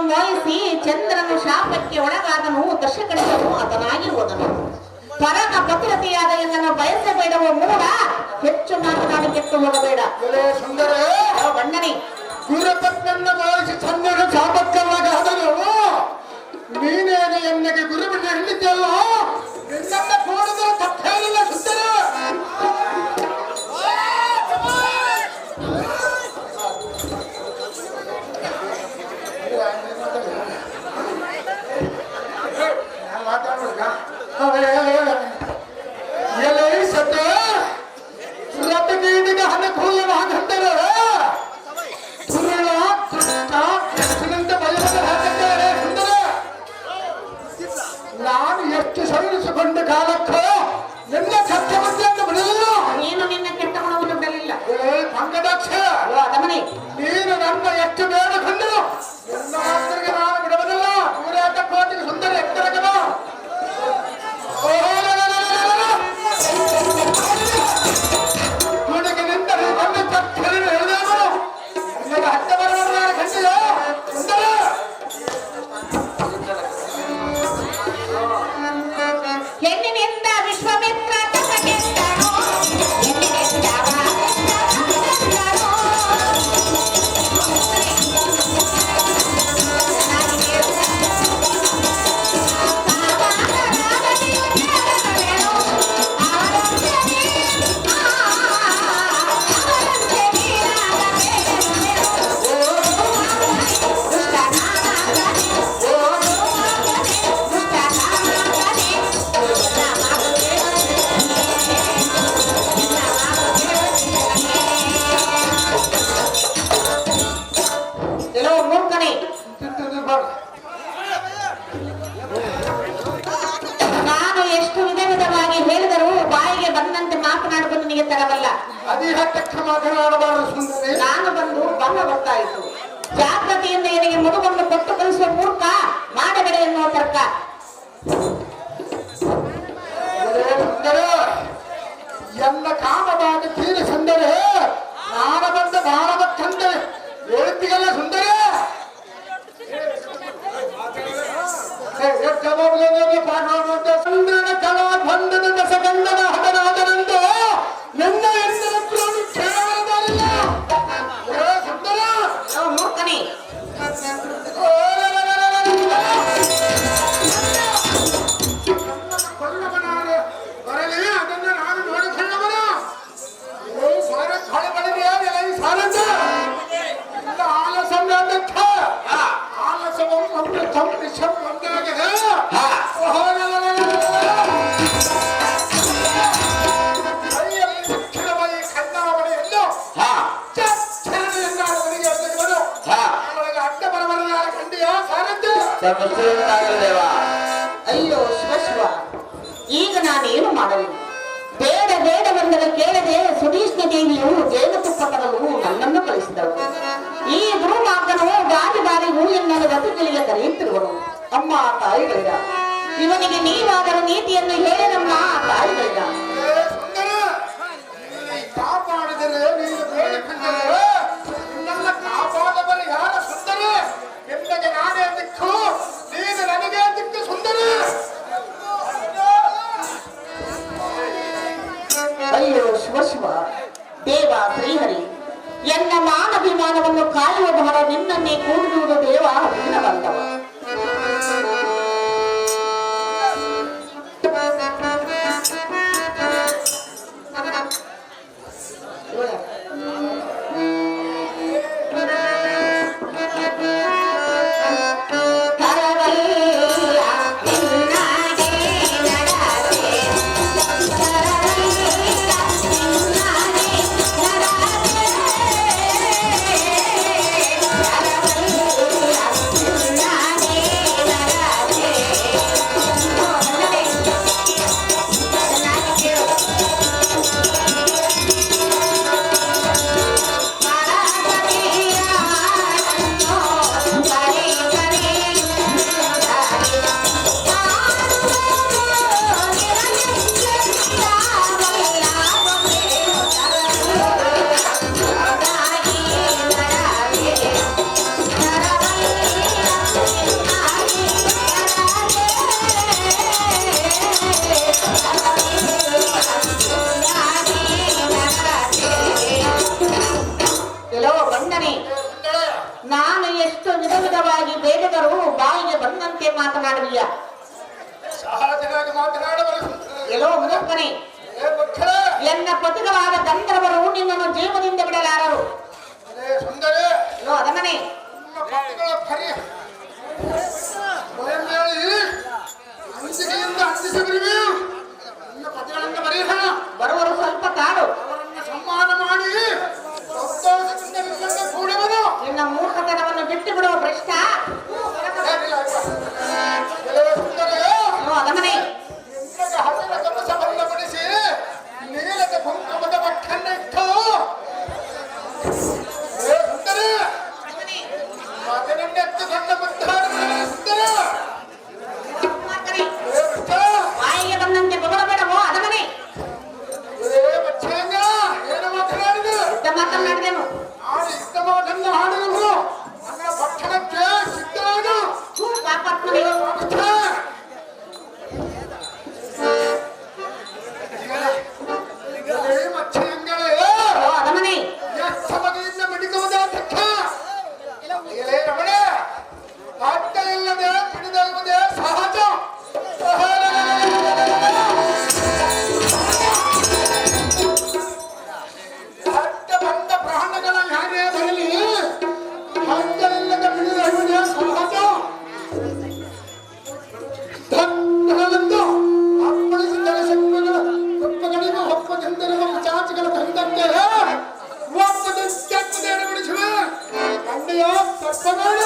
ಮೋಹಿಸಿ ಚಂದ್ರನು ಶಾಪಕ್ಕೆ ಒಳಗಾದನು, ದಶಕಂಠನು ಅದನಾಗಿ ಹೋದನು. ಪರಮ ಪತಿರತಿಯಾದ ಎನ್ನನ್ನು ಬಯಸಬೇಡವೋ ಮೂಡ, ಹೆಚ್ಚು ಮಾತನಾಡಿ ಕೆಟ್ಟು ಹೋಗಬೇಡ. ಸುಂದರ ಬಣ್ಣನೆ ಗುರುಪತ್ನನ್ನ ಭಾವಿಸಿ ಚಂದನ ಚಾಪಕ್ಕಲ್ಲಾಗಾದನು. ನೀನೇನು ಎನ್ನಗೆ ಗುರು ಬಿಟ್ಟು ಹೇಳಿದ್ದಲ್ಲ, ನಿನ್ನ ಕೂಡದ ತಪ್ಪೇನಿಲ್ಲ ಸುಂದರ. ನಾನು ಎಷ್ಟು ಸರಿಸಿಕೊಂಡ ಕಾಲಕ್ಕ ಎಲ್ಲ ಕೆಟ್ಟ ಬುದ್ಧಿಯನ್ನು ಬಿಡಲಿಲ್ಲ. ನೀನು ನಿನ್ನ ಕೆಟ್ಟ ಗುಣವನ್ನು ಬಿಡಲಿಲ್ಲ. ಪಂಗಡಕ್ಷ ಅದಮನೆ ನೀನು ನನ್ನ ಎಷ್ಟು ಬೇಡಕೊಂಡರು ಎಲ್ಲ ಮಾತರಿಗೆ ನಾನು ಬಿಡಬಲ್ಲ. ನೂರಾಟ ಕೋಟಿಗೆ ಸುಂದರ ಎತ್ತರಗನ ಹುಡುಗಿ ನಿಂತರೆ ನನ್ನ ಚಕ್ಕರೆ ಹೇಳಿದವನು ನನಗೆ ಹತ್ತ ಬರವಲ್ಲ ಖಂಡಿತ ಸುಂದರ. ಹೆಣ್ಣಿನಿಂದ ವಿಶ್ವಮಿತ್ರ ಕಸಗೆಟ್ಟನೋ, ಹೆಣ್ಣಿನಿಂದ ನಾನು ಎಷ್ಟು ವಿಧ ವಿಧವಾಗಿ ಹೇಳಿದರೂ ಬಾಯಿಗೆ ಬಂದಂತೆ ಮಾತನಾಡುವುದು ನಿನಗೆ ತರವಲ್ಲ. ಅಧಿಹಟ್ಟಕ್ಕೆ ಮಾತನಾಡಬಾರದು ಸುಂದರಿ. ನಾನು ಬಂದು ಬಹಳ ಗೊತ್ತಾಯಿತು. ಜಾಗೃತಿಯಿಂದ ನಿನಗೆ ಮುಡುಗೊಂಡು ಕೊಟ್ಟು ಕಲಿಸುವ ಮೂರ್ಖ ಮಾಡಬೇಡ ಎನ್ನುವ ತರ್ಕ. ಸುಂದರ ಎಲ್ಲ ಕಾಮದಾಗ ತೀರ ಸುಂದರ. ನಾನು ಬಂದ ಬಾಳಬೇಕಂದ್ರೆ ಹೇಳ್ತೀಗಲ್ಲ ಸುಂದರ. ಚಂದ್ರನ ಕಲಾ ಬಂಧದ ದಸಗಂಧನ ಹಠನಾದನೆಂದು ನನ್ನ ಹೆಸರು ಕೇಳಬಾರಿಲ್ಲ ಸುಂದರ. ಮೂರ್ಖನೇ ಕೊಳ್ಳವನಾರು ಬರಲಿ, ಅದನ್ನು ನಾನು ನೋಡಿಕೊಳ್ಳವನು. ಸಾರ ಬಳಿದೆಯಾ ಸಾರಂತ ಇಲ್ಲ ಆಲಸಂಗ ಆಲಸವು ಒಂದಾಗ ಮುಖ್ಯವಾಗಿ ಕಣ್ಣಾವಣೆಯಲ್ಲೂ ಅಡ್ಡ ಬರಬರಲ ಖಂಡಿಯ ಸಾರಂತ. ಅಯ್ಯೋ ಶಿವ, ಈಗ ನಾನೇನು ಮಾಡಲಿ? ಬೇಡ ಬೇಡವೆಂದರೆ ಕೇಳದೆ ಸುಧೀಷ್ಣ ದೇವಿಯು ಜೇನುತುಪ್ಪ ತರಲು ನನ್ನನ್ನು ಕಳಿಸಿದಳು. ಈ ಗುರುಮಾರ್ಗನು ಬಾರಿ ಬಾರಿ ಹೂ ಎನ್ನಲು ಬದುಕಲಿಗೆ ಕರೆಯುತ್ತಿರುವನು. ಅಮ್ಮ ತಾಯಿಗಳಿರ, ಇವನಿಗೆ ನೀವಾದರೂ ನೀತಿಯನ್ನು ಹೇಳಿರಮ್ಮ ತಾಯಿಗಳಿರ. ಕಾಪಾಡಿದರೆ ನೀನು ಬೇಡಿಕೊಂಡರೆ ನಿನ್ನನ್ನು ಕಾಪಾಡಬರ ಯಾರ ಸುಂದರ? ನಿನ್ನಗೆ ನಾನೇ ದಿಕ್ಕು, ನೀನು ನನಗೆ ದಿಕ್ಕು ಸುಂದರ. ಅಯ್ಯೋ ಶಿವ, ದೇವ ಶ್ರೀಹರಿ, ಎನ್ನ ಮಾನಭಿಮಾನವನ್ನು ಕಾಯುವ ಭಾರ ನಿನ್ನನ್ನೇ ಕೂಡಿರುವುದು ದೇವ ದೀನಬಂಧವ. ಬಾಯಿಗೆ ಬಂದಂತೆ ಮಾತನಾಡುವಿಯ ಸಹಜವಾಗಿ ಮಾತನಾಡಬಾರದು. ಎಲ್ಲೋ ಮುದುಕನೇ, ಎನ್ನ ಪತಿಗಳಾದ ಗಂಧರ್ವರು ನಿನ್ನನ್ನು ಜೀವದಿಂದ ಬಿಡಲಾರರು. ಸುಂದರ ಎಲ್ಲೋ ಅದಮನೆ, ಪತಿಗಳ ಪರಿ ಅಂಜಿಕೆಯಿಂದ ಅಂಜಿಸಬರಿವೆ. ನನ್ನ ಪತಿಗಳನ್ನು ಬರೆಯೋಣ, ಬರುವರು ಸ್ವಲ್ಪ ತಾಳು. ಅವರನ್ನು ಸಮ್ಮಾನ ಮಾಡಿ ಸಂತೋಷದಿಂದ ನಿನ್ನನ್ನು ಕೂಡುವುದು. ನಿನ್ನ ಮೂರ್ಖತನವನ್ನು ಬಿಟ್ಟು ಬಿಡುವ ಭ್ರಷ್ಟ. ಅದಮನೆ, ನಿನ್ನಗೆ ಹಸಿರ ಕಮಸ ಬಲ್ಲಪಡಿಸಿ ನೀಲದ ಕುಂಕುಮದ ಬಟ್ಟನ್ನಿಟ್ಟು ಸುಂದರ ಮಗನನ್ನೆತ್ತು ಕಂಡ ಸುಂದರ ಬಾಯಿಗೆ ಬಂದಂತೆ ಬಗಳಬೇಡವೋ ಅದಮನೆ. ಬಚ್ಚಂಗ ಏನು ಮಾತನಾಡಿದೆ? ಯುದ್ಧ ಮಾತನಾಡಿದೆನು. ನಾನು ಯುದ್ಧ ಮಾತನ್ನು ಹಾಡುವುದು ನನ್ನ ಭಕ್ಷಣಕ್ಕೆ ಸಿದ್ಧವಾದ ಪಾಪಾತ್ಮನೇ, ಮಚ್ಚಂಗಳೇ ಅದಮನೆ, ಎಷ್ಟು ಬಗೆಯಿಂದ ಮಿಡಿಗುವುದಾತಕ್ಕ ರಮಣ ಅಡ್ಡ ಇಲ್ಲದೆ ಪಿಡಿದಲ್ಲದೆ ಸಹಜ. ಅಡ್ಡ ಬಂದ ಪ್ರಾಣಗಳ ಯಾರೇ ಬರಲಿ ಅಡ್ಡ ಇಲ್ಲದೆ ಪಿಡಿದಲ್ಲದೆ ಸಹಜ. ಧನ್ಯವೆಂದು ಅಪ್ಪಳಿಸಿದರೆ ಶಕ್ತಿಗಳ ಕಪ್ಪಗಳಿಗೂ ಒಪ್ಪದಿಂದಿರುವ ಚಾಚಿಗಳ ತಂದಂತೆ ಒಪ್ಪದಿಂದೇನು ಬಿಡಿಸುವೆ ಕಂಡೆಯ ತಪ್ಪಬೇಡ.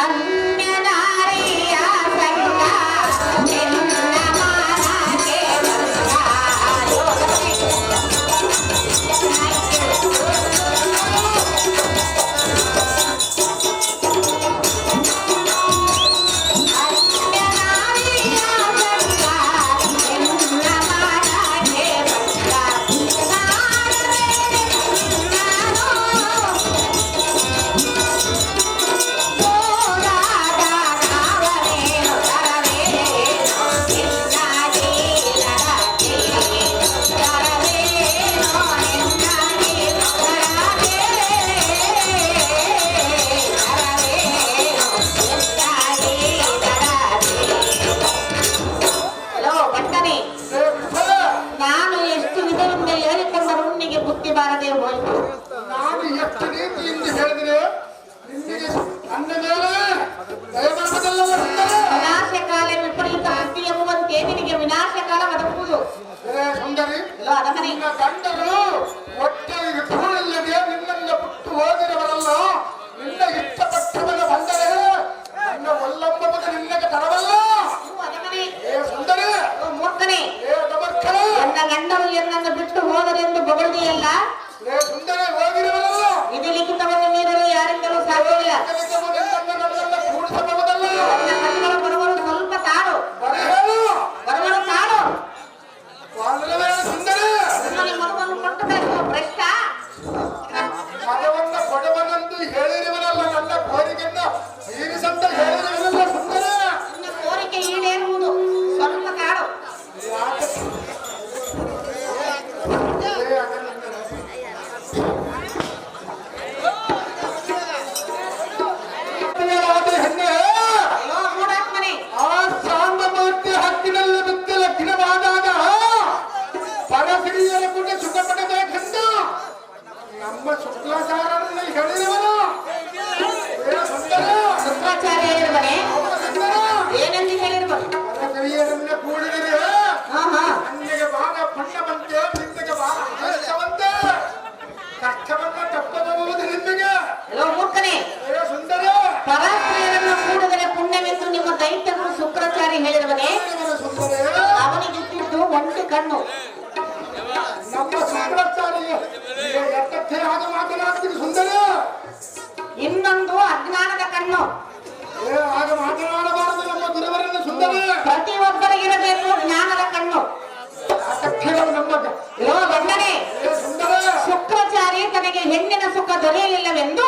ಅನ್ಯನಾರಿಯ ಸಂಗ ನಿನ್ನ ಮಾನಕ್ಕೆ ಬಂದ. ಅನ್ಯನಾರಿಯ ಸಂಗ ನಿನ್ನ ಮಾನಕ್ಕೆ ಬಂದ. ಹಲೋ ಭಟ್ಟನೇ, ನಾನು ಎಷ್ಟು ವಿಧದಿಂದ ಹೇಳಿಕೊಂಡರೂ ನಿನಗೆ ಬುದ್ಧಿ ಬಾರದೆ ಹೋಯಿತು. ನಾನು ಎಷ್ಟು ರೀತಿಯಿಂದ ಹೇಳಿದ್ರೆ ನಿನ್ನಿಗೆ ನನ್ನ ಮೇಲೆ ದಯಮಾಡುವುದಲ್ಲ. ವಿನಾಶಕಾಲ ವಿಪರೀತ ಬುದ್ಧಿ ಎಂಬುವಂತೆ ನಿನಗೆ ವಿನಾಶಕಾಲ ಒದಗುವುದು. ಸುಂದರಿ ಹಲೋ ಅದಮನೆ, ನಿನ್ನ ಗಂಡರು ಹೊಟ್ಟೆ ವಿಫಲವಿಲ್ಲದೆ ನಿನ್ನನ್ನು ಬಿಟ್ಟು ಹೋಗಿರವರಲ್ಲ. ನಿನ್ನ ಇಷ್ಟಪಟ್ಟವನ ಬಂದರೆ ನನ್ನ ಒಲ್ಲಂಬದ ನಿನ್ನಗೆ ತರವಲ್ಲ. ಅದಮನೆ, ಸುಂದರಿ ಮೂರ್ಖನೇ, ಗಮರ್ಖರ ನನ್ನ ಗಂಡರು ಎನ್ನನ್ನು ಬಿಟ್ಟು ಹೋದರೆಂದು ಬಗಳುದಿಯಲ್ಲ. ಸುಂದರಿ ಹೋಗಿರವರಲ್ಲ. ಇದು ಲಿಖಿತವನ್ನು ಮೀರಲು ಯಾರಿಂದಲೂ ಸಾಧ್ಯವಿಲ್ಲ. ನನ್ನನ್ನು ಕೂಡಿಸಬಹುದಲ್ಲ. ನನ್ನ ಕಣ್ಣುಗಳು ಬರುವರು ಸ್ವಲ್ಪ ತಾಳು, ಬರೆಯಲು ಬರುವರು ತಾಳು. ಸುಂದರಿ ನಿಮ್ಮಲ್ಲಿ ಮಗುವನ್ನು ಕೊಟ್ಟು ಕಳಿಸುವ ಭ್ರಷ್ಟ. ಮಗವನ್ನ ಕೊಡವನೆಂದು ಹೇಳಿರುವನಲ್ಲ. ನನ್ನ ಕೋರಿಕೆಯನ್ನು ತೀರಿಸಂತ ಹೇಳಿರುವನಲ್ಲ. ಸುಂದರ ನಿನ್ನ ಕೋರಿಕೆ ಈಡೇರುವುದು ಸ್ವಲ್ಪ ತಾಳು. ಹೆಣ್ಣೆ ಹಲೋ ಮೂಢಾತ್ಮನೇ, ಆ ಸಾಂಬಮೂರ್ತಿ ಹಕ್ಕಿನಲ್ಲಿ ಬಿತ್ತು ಲಕ್ಷಣವಾದಾಗ ಪರಸಿರಿಯರ ಕೂಡ ಸುಖ ಪಡಬೇಕೆಂದು ನಮ್ಮ ಶುಕ್ಲಾಚಾರ್ಯರನ್ನು ಹೇಳಿರುವನು. ಶುಕ್ರಾಚಾರ್ಯ ಹೇಳಿರುವನೆ, ಏನೆಂದು ಹೇಳಿರುವನು? ಪರಸಿರಿಯರನ್ನ ಕೂಡಿದರೆ ನನಗೆ ಬಹಳ ಪುಣ್ಯ ಬಂತೆ, ನಿಮಗೆ ಬಹಳ ಕಷ್ಟವಂತೆ. ಕಷ್ಟವನ್ನ ತಪ್ಪಬಹುದು ನಿಮಗೆ. ಹಲೋ ಮೂರ್ಖನೇ, ಸುಂದರ ಪರಾಶ್ರಯರನ್ನು ಕೂಡಿದರೆ ಪುಣ್ಯವೆಂದು ನಿಮ್ಮ ದೈತ್ಯರು ಶುಕ್ರಾಚಾರ್ಯ ಹೇಳಿರುವನೆ. ಸುಂದರ ಅವನಿಗಿಟ್ಟಿದ್ದು ಒಂದು ಕಣ್ಣು. ನಮ್ಮ ಶುಕ್ರಾಚಾರ್ಯ ಎತ್ತಕ್ಕೆ ಹಾಗೆ ಮಾತನಾಡ್ತೀನಿ. ಸುಂದರ ಇನ್ನೊಂದು ಅಜ್ಞಾನದ ಕಣ್ಣು. ಹಾಗೆ ಮಾತನಾಡಬಾರದು ನಮ್ಮ ಗುರುವರನ್ನು. ಸುಂದರ ಪ್ರತಿಯೊಬ್ಬರಿಗಿರಬೇಕು ಜ್ಞಾನದ ಕಣ್ಣು. ನಮ್ಮ ಗಂಡನೇ, ಸುಂದರ ಶುಕ್ರಾಚಾರ್ಯ ತನಗೆ ಹೆಣ್ಣಿನ ಸುಖ ದೊರೆಯಲಿಲ್ಲವೆಂದು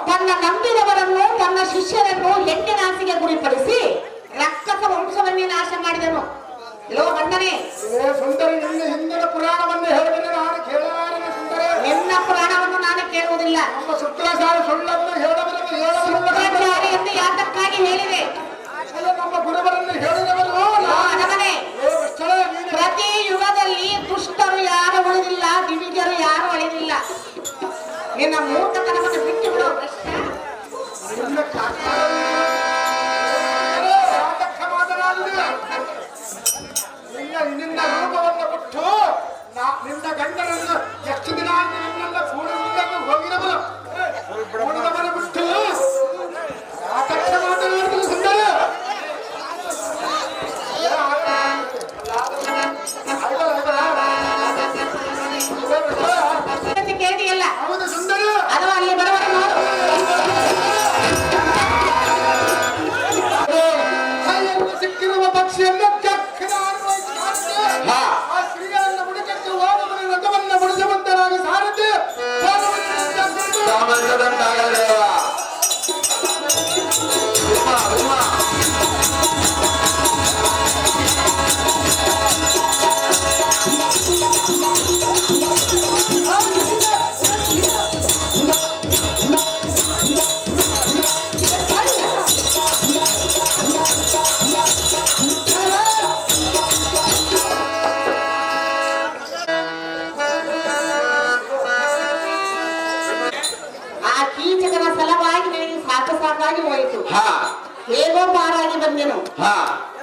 ತನ್ನ ನಂಬಿದವರನ್ನು ತನ್ನ ಶಿಷ್ಯರನ್ನು ಹೆಣ್ಣಿನ ಆಸೆಗೆ ಗುರಿಪಡಿಸಿ ರಕ್ಕಸ ವಂಶವನ್ನೇ ನಾಶ ಮಾಡಿದನು. ಗಂಡನೇ, ಸುಂದರ ನಿನ್ನ ಹಿಂದಿನ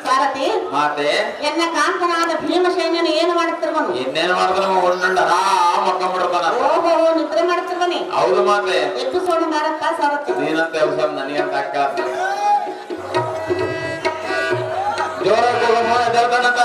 ಸಾರಥಿ ಮಾತೆ ಎನ್ನ ಕಾಂತನಾದ ಭೀಮಸೇನನು ಏನು ಮಾಡುತ್ತಿರುವನು? ಇನ್ನೇನು ಮಾಡಿದ್ರು ಉಂಡ ಮಕ್ಕ ಮುಡ್ತಾನ. ಓಹೋ, ನಿದ್ರೆ ಮಾಡುತ್ತಿರುವನಿ? ಹೌದು ಮಾತೆ. ಎಬ್ಬಿಸೋಣ ಮಾರಪ್ಪ ಸಾರಥಿ. ನೀನಂತ ನನಗಂತ ಅಕ್ಕ ಜೋರ ದೇವತಾನಂತ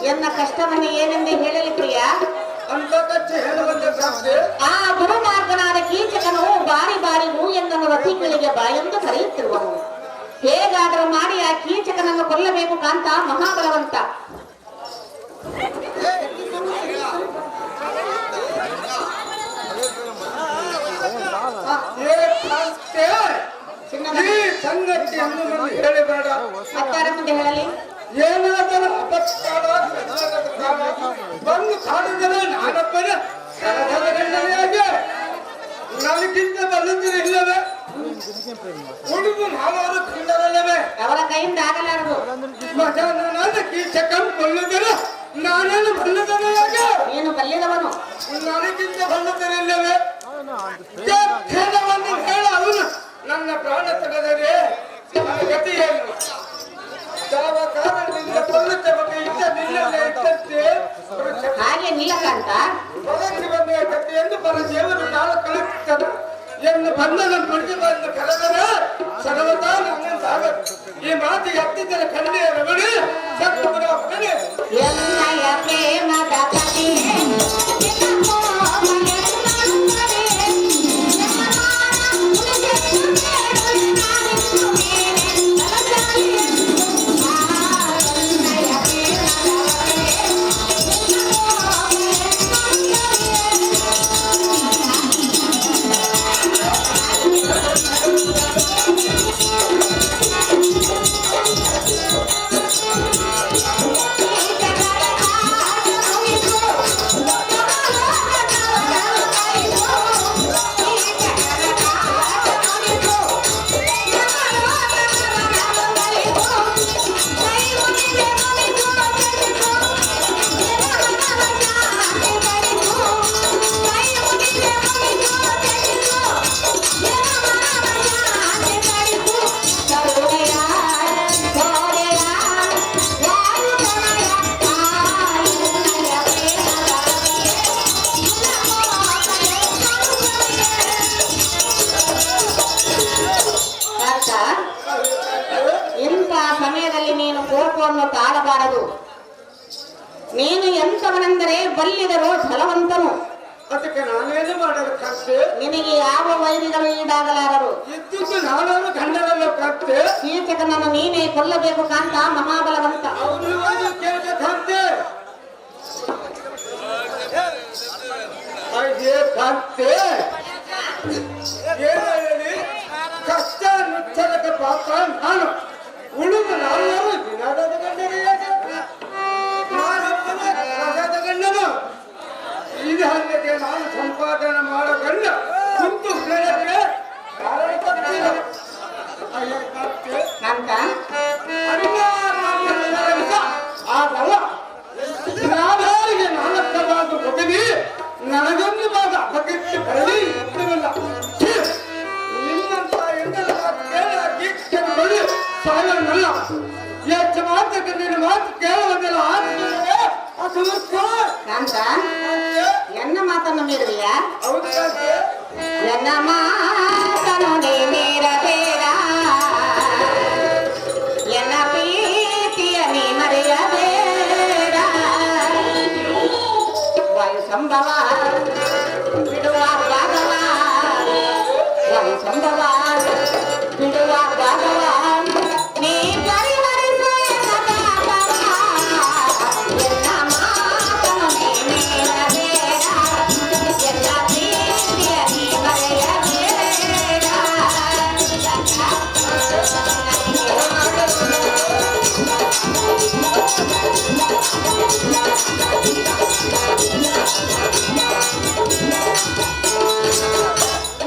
ಎನ್ನ ಕಷ್ಟವನ್ನು ಏನೆಂದು ಹೇಳಲಿ ಪ್ರಿಯ? ಆ ದುರ್ಮಾರ್ಗನಾದ ಕೀಚಕನು ಬಾರಿ ಬಾರಿ ಹೂ ಎನ್ನನ್ನು ರಥಿಗಳಿಗೆ ಬಾಯೆಂದು ಕರೆಯುತ್ತಿರುವನು. ಹೇಗಾದರೂ ಮಾಡಿ ಆ ಕೀಚಕನನ್ನು ಕೊಲ್ಲಬೇಕು ಕಾಂತ ಮಹಾಬಲವಂತ. ಹೇಳಬೇಡ, ಮತ್ತಾರ ಮುಂದೆ ಹೇಳಲಿ? ಏನಾದರೂ ಬಂದು ಕಾಡಿದರೆ ನಾನೊಬ್ಬನ ನನಗಿಂತ ಬಲ್ಲದಿರಲಿಲ್ಲವೇ? ಉಡುಗು ನಾಲ್ವರು ಕಂಡರಲ್ಲವೇ? ಅವರ ಕೈಯಿಂದ ಆಗಲಾರದು. ಮಗನಾದ ಕೀಚಕನ್ ಕೊಲ್ಲುದರೆ ನಾನೇನು ಬಲ್ಲದನಾಗ? ನೀನು ಬಲ್ಲಿದವನು. ನನಗಿಂತ ಬಲ್ಲದಿರಲಿಲ್ಲವೇ? ಖೇದವನ್ನು ಹೇಳ ಅವನು ನನ್ನ ಪ್ರಾಣ ತೆಗೆದರೆ ನನ್ನ ಗತಿ ಏನು? ಯಾವ ಕಾರಣದಿಂದ ಕೊಲ್ಲುತ್ತೆ ಬಗ್ಗೆ ಇದ್ದ ನಿಲ್ಲಲ್ಲೇ ಇದ್ದಂತೆ ಹಾಗೆ ನಿಲ್ಲಕಂತ ಬದಲಿಗೆ ಬಂದ ಕಥೆಯನ್ನು ಪರ ದೇವರು ಕಾಲ ಕಳುಹಿಸುತ್ತಾನೆ ಎಂದು ಬಂಧನ ಪಡೆದು ಬಂದು ಕರೆದರೆ ಸರ್ವತಾ ನನ್ನಿಂದ ಈ ಮಾತಿಗೆ ಹತ್ತಿದ್ದರ ಕಣ್ಣೆ ರಮಣಿ ಸತ್ತು ಬಿಡುವನೆ ಎನ್ನಯ ಪ್ರೇಮದ ಕಥೆ ಮಾತನಾಡಬಾರದು. ನೀನು ಎಂತವನೆಂದರೆ ಬಲ್ಲಿದರು ಫಲವಂತನು. ಅದಕ್ಕೆ ನಾನೇನು ಮಾಡಲು ಕತ್ತೆ? ನಿನಗೆ ಯಾವ ವೈರಿಗಳು ಈಡಾಗಲಾರರು. ಇದ್ದದ್ದು ನಾನವರು ಗಂಡನನ್ನು ಕತ್ತೆ. ಕೀಚಕನನ್ನು ನೀನೇ ಕೊಲ್ಲಬೇಕು ಕಾಂತ ಮಹಾಬಲವಂತ. ಅವನು ಕತ್ತೆ ಕತ್ತೆ ಹೇಳಿ ಕಷ್ಟ ನುಚ್ಚಲಕ್ಕೆ ಪಾತ್ರ ನಾನು ಉಳಿದು ನಾಲ್ವರು ದಿನದ ಗಂಡನಿಗೆ ಗಂಡನು ಇದು ಹಲ್ಲಿಗೆ ನಾನು ಸಂಪಾದನೆ ಮಾಡೋ ಗಂಡ ಕುಂತು ಪ್ರೇರಣೆ ಕಾಂತ ಆಗಲ್ಲ ನಾಲ್ವರಿಗೆ ನಾಲ್ಕು ಭಾಗ ಬಗದಿ ನನಗೊಂದು ಭಾಗ ಅಪಕೃತ್ಯ ಬರಲಿ ಇರಲಿಲ್ಲ. ನಿನ್ನಂತ ಎಂದರ ಕೇಳಿ ಸಾಯವನ್ನಲ್ಲ ಹೆಚ್ಚು ಮಾತಕ್ಕೆ ನಿನ್ನ ಮಾತು ಕೇಳುವುದಿಲ್ಲ. ಕಾಂತ ಎನ್ನ ಮಾತನ್ನು ಮೀರುವಿಯಾ? ಹೌದು ಕಾಂತೆ. ಎನ್ನ ಮಾತನ್ನು ನೀ ಮೀರಬೇಡ, ಎನ್ನ ಪ್ರೀತಿಯ ನೀ ಮರೆಯಬೇಡ. ವಾಯು ಸಂಭವ ಬಿಡುವ ಭಾಗವ, ವಾಯು ಸಂಭವ ಬಿಡುವ ಭಾಗವ ನೀ ಪರಿಹರಿಸು ಎನ್ನ ಪಾಪವ. ಎನ್ನ ಮಾತನ್ನು ನೀ ಮೀರಬೇಡ, ಎನ್ನ ಪ್ರೀತಿಯ ನೀ ಮರೆಯಬೇಡ.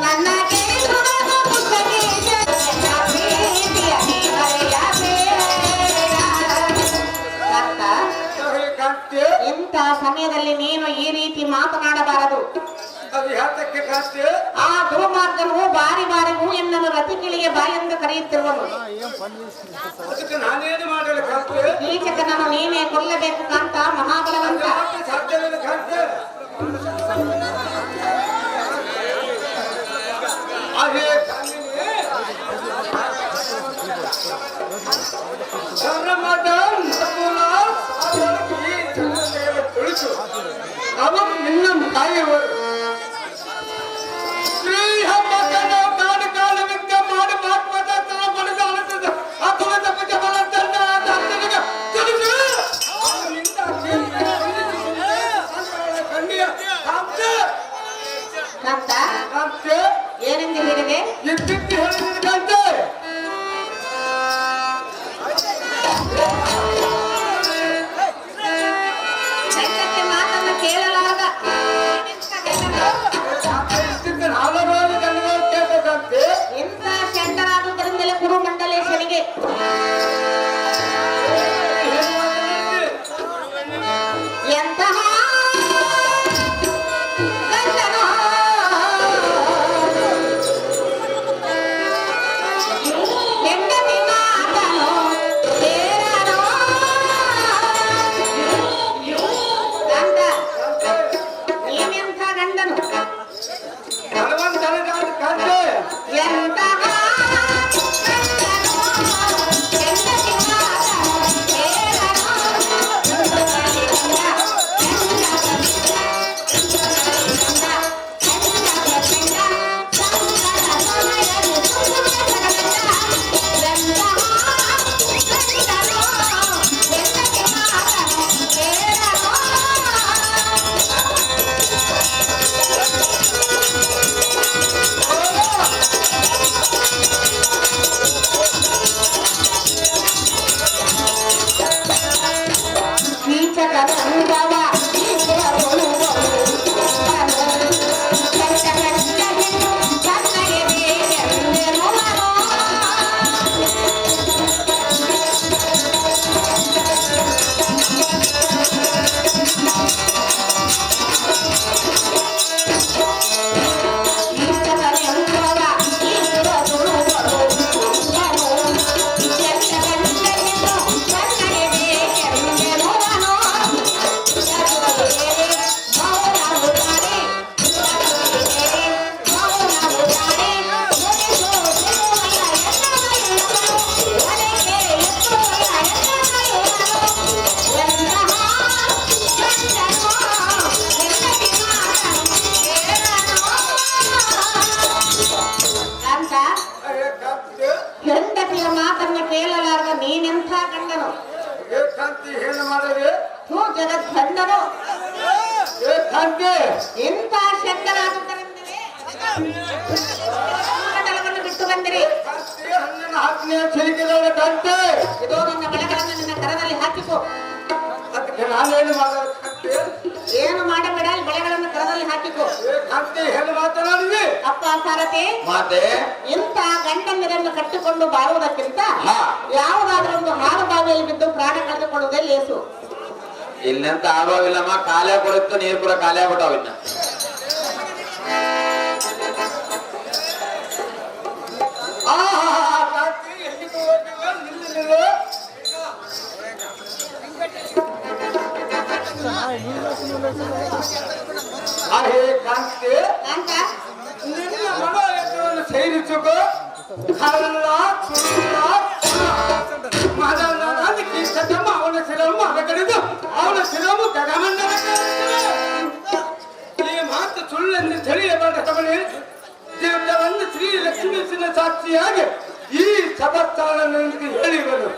ನನ್ನ ಕೇಳುವ ಪುಸ್ತಕೆ ಎನ್ನ ಪ್ರೀತಿಯ ನೀ ಮರೆಯಬೇಡ. ಕಾಂತ, ಕಾಂತೆ ಇಂಥ ಸಮಯದಲ್ಲಿ ನೀನು ಈ ರೀತಿ ಮಾತನಾಡಬಾರದು. ಅದು ಯಾತಕ್ಕೆ ಕಾಂತೆ? ಆ ದುರ್ಮಾರ್ಗನು ಬಾರಿ ಬಾರಿಗೂ ಎನ್ನನ್ನು ರತಿಕಿಳಿಯ ಬಾಯೆಂದು ಕರೆಯುತ್ತಿರುವನು. ಅದಕ್ಕೆ ನಾನೇನು ಮಾಡಲು ಕಾಂತೆ? ಕೀಚಕನನ್ನು ನೀನೇ ಕೊಲ್ಲಬೇಕು ಕಾಂತ ಮಹಾಬಲವಂತ. ಸಾಧ್ಯವಿಲ್ಲ ಕಾಂತೆ. ಅದೇ ತುಳಿಸು ಅವರು ನಿನ್ನ ತಾಯಿಯವರು ಶ್ರೀ ಹಬ್ಬದ ಕಾಡು ಕಾಲವಿದ್ದ ಮಾಡಿ ಮಾತ್ಮದ ಪಡೆದ ಅಥವಾ ತಪ್ಪಿದ ಬಲಂತನ್ನ ಕಣ್ಣಿ ಹೆಂಡತಿಯ ಮಾತನ್ನ ಕೇಳಲಾರ್ದ ನೀನೆಂಥ ಗಂಡನು? ಕಾಂತಿ ಏನು ಮಾಡದೆ ಹೂ ಜಗತ್ ಗಂಡನು ಕಾಂತಿ ಎಂಥ ಶಕ್ತರಾಗುತ್ತರೆಂದರೆ ಮಂಡಲವನ್ನು ಬಿಟ್ಟು ಬಂದಿರಿ. ಕಾಂತಿ ಹಣ್ಣಿನ ಹಾಕ್ನೆ ಸಿಲುಕಿದವಳ ಕಾಂತಿ ಇದೋ ನಿನ್ನ ಬಳೆಗಳನ್ನು ನಿನ್ನ ಕರದಲ್ಲಿ ಹಾಕಿಕೋ. ಅದಕ್ಕೆ ನಾನೇನು ಮಾಡೋದು ಕಾಂತಿ? ಏನು ಮಾಡಬೇಡ, ಈ ಬಳೆಗಳನ್ನು ಕರದಲ್ಲಿ ಹಾಕಿಕೋ. ಕಾಂತಿ ಏನು ಮಾತನಾಡಿದೆ? ಅಪ್ಪ ಸಾರಥಿ, ಮಾತೆ ಇಂಥ ಗಂಡಂದಿರನ್ನು ಕಟ್ಟಿಕೊಂಡು ಬಾಳುವುದಕ್ಕಿಂತ ಹಾ. ಯಾವುದಾದ್ರೂ ಒಂದು ಹಾಳು ಬಾವಿಯಲ್ಲಿ ಬಿದ್ದು ಪ್ರಾಣ ಕಳೆದುಕೊಳ್ಳುವುದೇ ಲೇಸು. ಇಲ್ಲಂತ ಆಗೋವಿಲ್ಲಮ್ಮ, ಕಾಲೇ ಕೊಡುತ್ತು ನೀರು ಕೂಡ ಖಾಲಿ ಆಗ್ಬಿಟ್ಟಾವ ಇನ್ನ. ಕಾಂತಿ ಎಲ್ಲಿಗೂ ಹೋಗಿಲ್ಲ, ನಿಲ್ಲಿಲ್ಲ. ಹೇ ಕಾಂತಿ ಅಂತ ನಿನ್ನ ಮನೋಯತ್ನವನ್ನು ಸೇರಿಸುಕೋ. ಕಳ್ಳ, ಸುಳ್ಳ, ಅದಕ್ಕೆ ಸತಮ್ಮ ಅವನ ಶಿರವು ಅದಕಡಿದು ಅವನ ಶಿರವು ಗಗಮಂಡಲ ಈ ಮಾತು ಸುಳ್ಳೆಂದು ತಿಳಿಯಬೇಡ ಕಬಳಿ. ದೇವರನ್ನು ಶ್ರೀ ಲಕ್ಷ್ಮೀಸಿನ ಸಾಕ್ಷಿಯಾಗಿ ಈ ಸಭಾಸ್ಥಾನಕ್ಕೆ ಹೇಳಿದರು.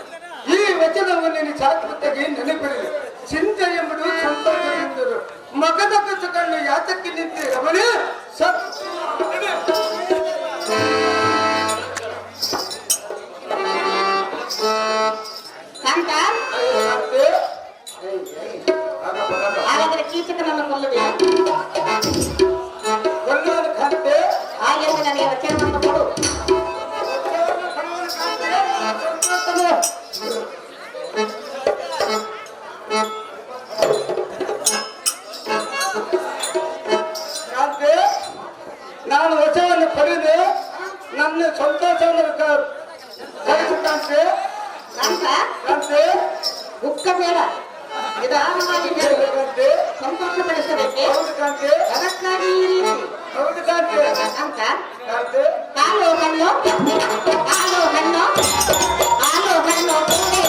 ಈ ವಚನವನ್ನು ನೀನು ಶಾಶ್ವತಗೆ ನೆನಪಿರಲಿ. ಚಿಂತೆ ಎಂಬುದು ಸಂಪರ್ಕದಿಂದರು. ಮಗದ ಕಸುಕನ್ನು ಯಾತಕ್ಕೆ ನಿಂತೆ ರಮಣಿ ಅಂತ ಹಾಗಾದರೆ ಕೀಚಕನನ್ನು ಕೊಲ್ಲುವೆ. ಕೊಲ್ಲೋದು ಕಾಂತೆ ಹಾಗೆಂದು ನನಗೆ ವಚನವನ್ನು ಕೊಡು. ಕಾಂತೆ ನಾನು ವಚವನ್ನು ಪಡೆದು ನನ್ನ ಸಂತೋಷವನ್ನು ಕಳಿಸು ಕಾಂತೆ. ಅಂತ ಕಾಂತೆ ದುಃಖ ಬೇಡ, ನಿಧಾನವಾಗಿ ಹೇಳು. ಕಾಂತೆ ಸಂತೋಷಪಡಿಸಬೇಕೆ? ಹೌದು ಕಾಂತೆ ಅದಕ್ಕಾಗಿ ಈ ರೀತಿ ಹೌದು ಕಾಂತೆ ಅಂತ ಕಾಂತೆ ಹಾಲು ಹಣ್ಣು ಹಾಲು ಹಣ್ಣು ಹಾಲು ಹಣ್ಣು ಕೂಡಿ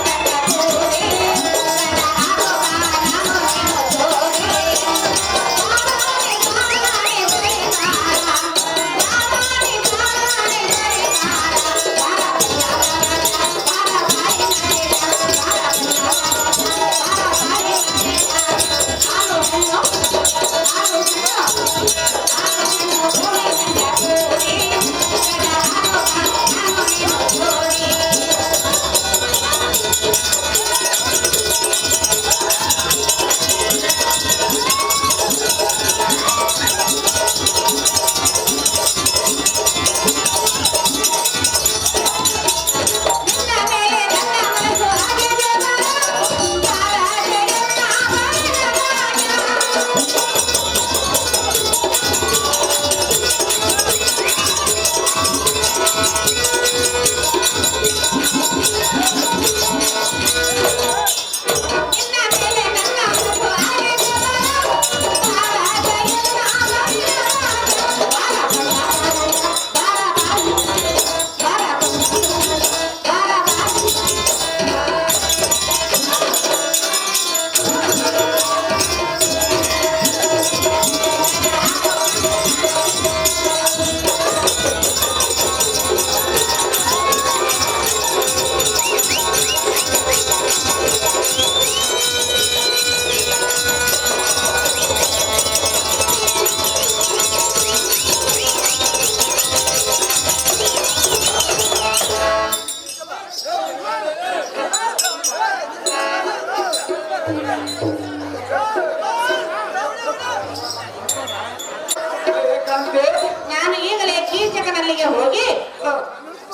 ಕಣ್ಣ ಕೂಡಿ ನಾನು ಈಗಲೇ ಕೀಚಕನಲ್ಲಿಗೆ ಹೋಗಿ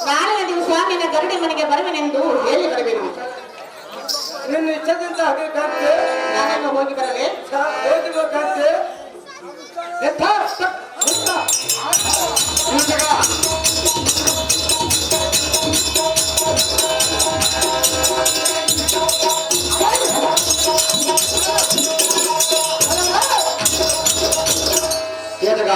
ನಾಳಿನ ದಿವಸ ನಿನ್ನ ಗರುಡಿ ಮನೆಗೆ ಬರುವೆನೆಂದು ಹೇಳಿ ಬರಬೇಕು. ನಿನ್ನ ಇಚ್ಛೆದಿಂದ ಹಾಗೆ ಕಾಂತೆ ನಾನನ್ನು ಹೋಗಿ ಬರಲೇ? ಹೋಗಬೇಕಂತೆ ಕೇತಕ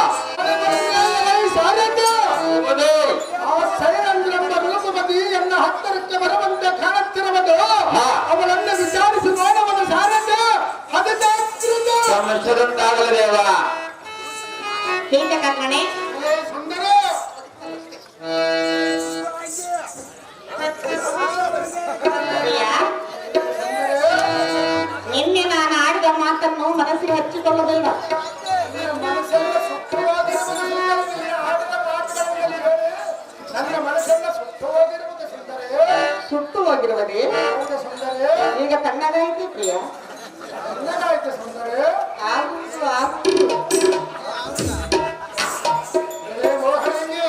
ಎನ್ನ ಹತ್ತರಕ್ಕೆ ಬರುವಂತೆ ಕಾಣುತ್ತಿರುವುದು ಅವಳನ್ನು ವಿಚಾರಿಸಿ ನೋಡುವುದು ಸಾರಥ್ಯ ಸಮಸ್ಯೆದಂತಾಗಲಿ ದೇವ. ಕೀಚಕರ್ಣನೆ ಸುಂದರ ಹಚ್ಚಿಕೊಳ್ಳಬೇಡ. ನಿನ್ನ ಮನಸ್ಸೆಲ್ಲ ಸುಖವಾಗಿರುವುದು ಸುಂದರ. ನಿನ್ನ ಆಟದ ಮಾತುಗಳಲ್ಲಿ ಹೇಳಿ ನನ್ನ ಮನಸ್ಸೆಲ್ಲ ಸುಖವಾಗಿರುವುದು ಸುಂದರೇ. ಸುಟ್ಟುವಾಗಿರುವುದೇ ಹೌದು ಸುಂದರೇ. ಈಗ ತಣ್ಣಗಾಯಿತು ಪ್ರಿಯ. ಚೆನ್ನಾಗಾಯ್ತು ಸುಂದರೇ. ಆಗುವುದು ಆಗುವುದು. ಮೋಹನಿಗೆ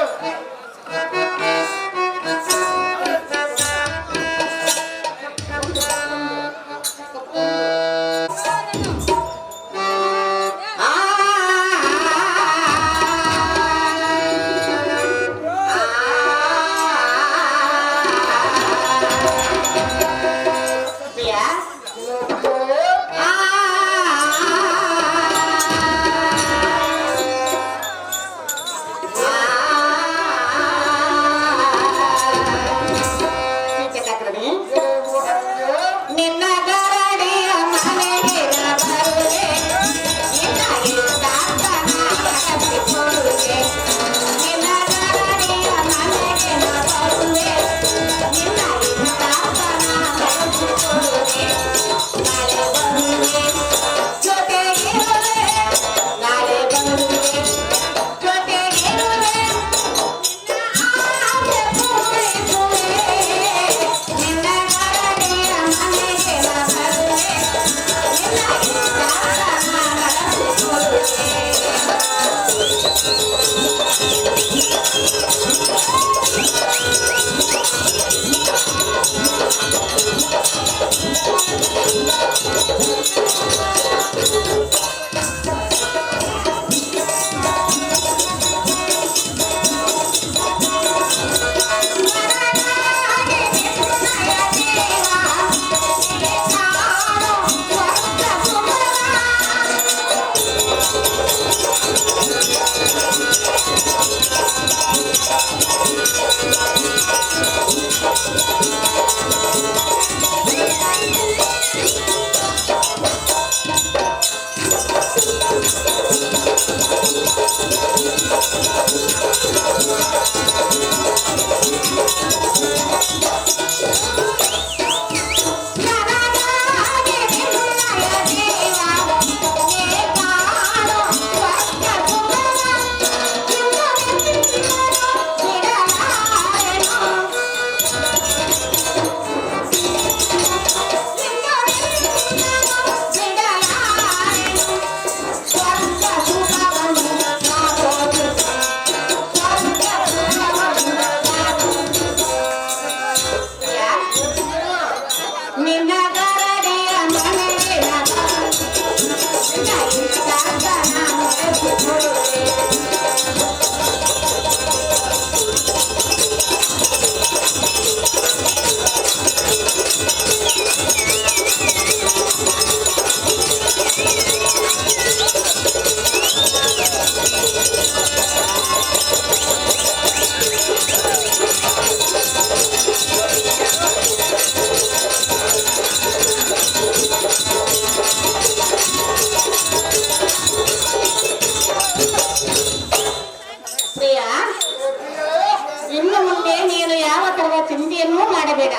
ಚಿಂತೆಯನ್ನೂ ಮಾಡಬೇಡ.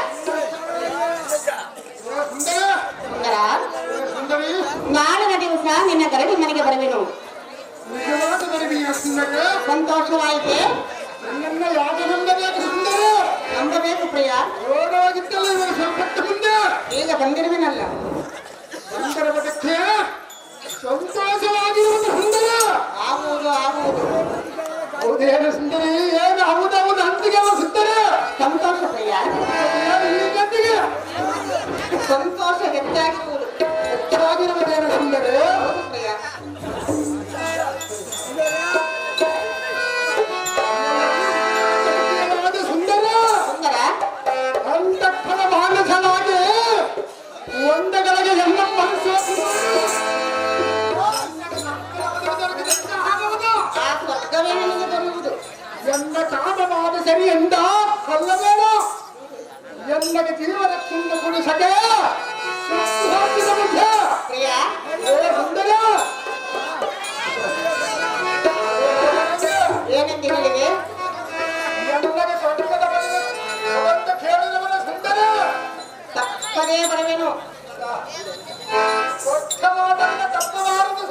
ನಾಳಿನ ದಿವಸ ನಿನ್ನ ಗರಡಿ ಮನೆಗೆ ಬರುವೆನು. ಸಂತೋಷವಾಯಿತೆ. ನಂಬಬೇಕು ಪ್ರಿಯ. ಈಗ ಬಂದಿರುವೆನಲ್ಲ. ಸಂತೋಷವಾಗಿರುವುದು ಸುಂದರ. ಆಗುವುದು ಆಗುವುದು. ಹೌದೇನು ಸುಂದರಿ? ಏನು ಹೌದೌದು ಅಂತಿಗೆ ಸುಂದರ. ಸಂತೋಷ ಪ್ರಿಯ. ಸಂತೋಷ ಹೆಚ್ಚಾಗಿರುವುದು. ಹೆಚ್ಚಾಗಿರುವುದೇನು ಸುಂದರ? ಪ್ರಿಯ. ಸುಂದರ ಸುಂದರ ಅಂತಃಫಲ ಮಾನಸನಾಗಿ ಒಂದಗಳಿಗೆ ಎಲ್ಲ ಮನಸ್ಸು ಆ ಸ್ವರ್ಗವೇ ನನಗೆ ಬರುವುದು. ಎನ್ನ ಕಾಮವಾದ ಸರಿ ಎಂದ ಅಲ್ಲವೇಣ ಎನ್ನಗೆ ಜೀವರಕ್ಷಿಂದ ಗುಣಿಸದೆ ಪ್ರಿಯ ಸುಂದರ ಏನಂತ ಹೇಳಿದೆ? ಎನ್ನಗೆ ಸ್ವರ್ಗದ ಅಂತ ಕೇಳಿದವನ ಸುಂದರ ತಪ್ಪದೇ ಬರುವೆನು. ಸ್ವಚ್ಛವಾದ ತಪ್ಪಬಾರದು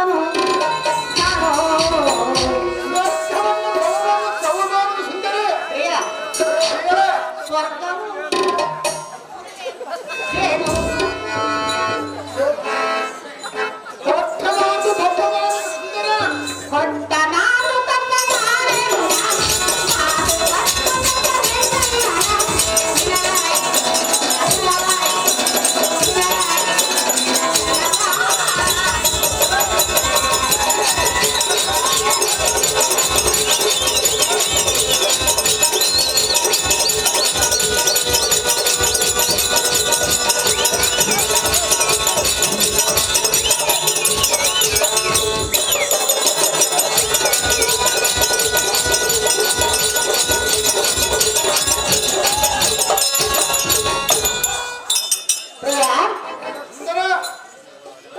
ಮಾತನು ನಾನು ಸುಂದರಿ ಪ್ರಿಯ ಸ್ವರ್ಗವು ಏನು ಕೊಟ್ಟ ನಾನು ತನ್ನ ಯಾರೇನು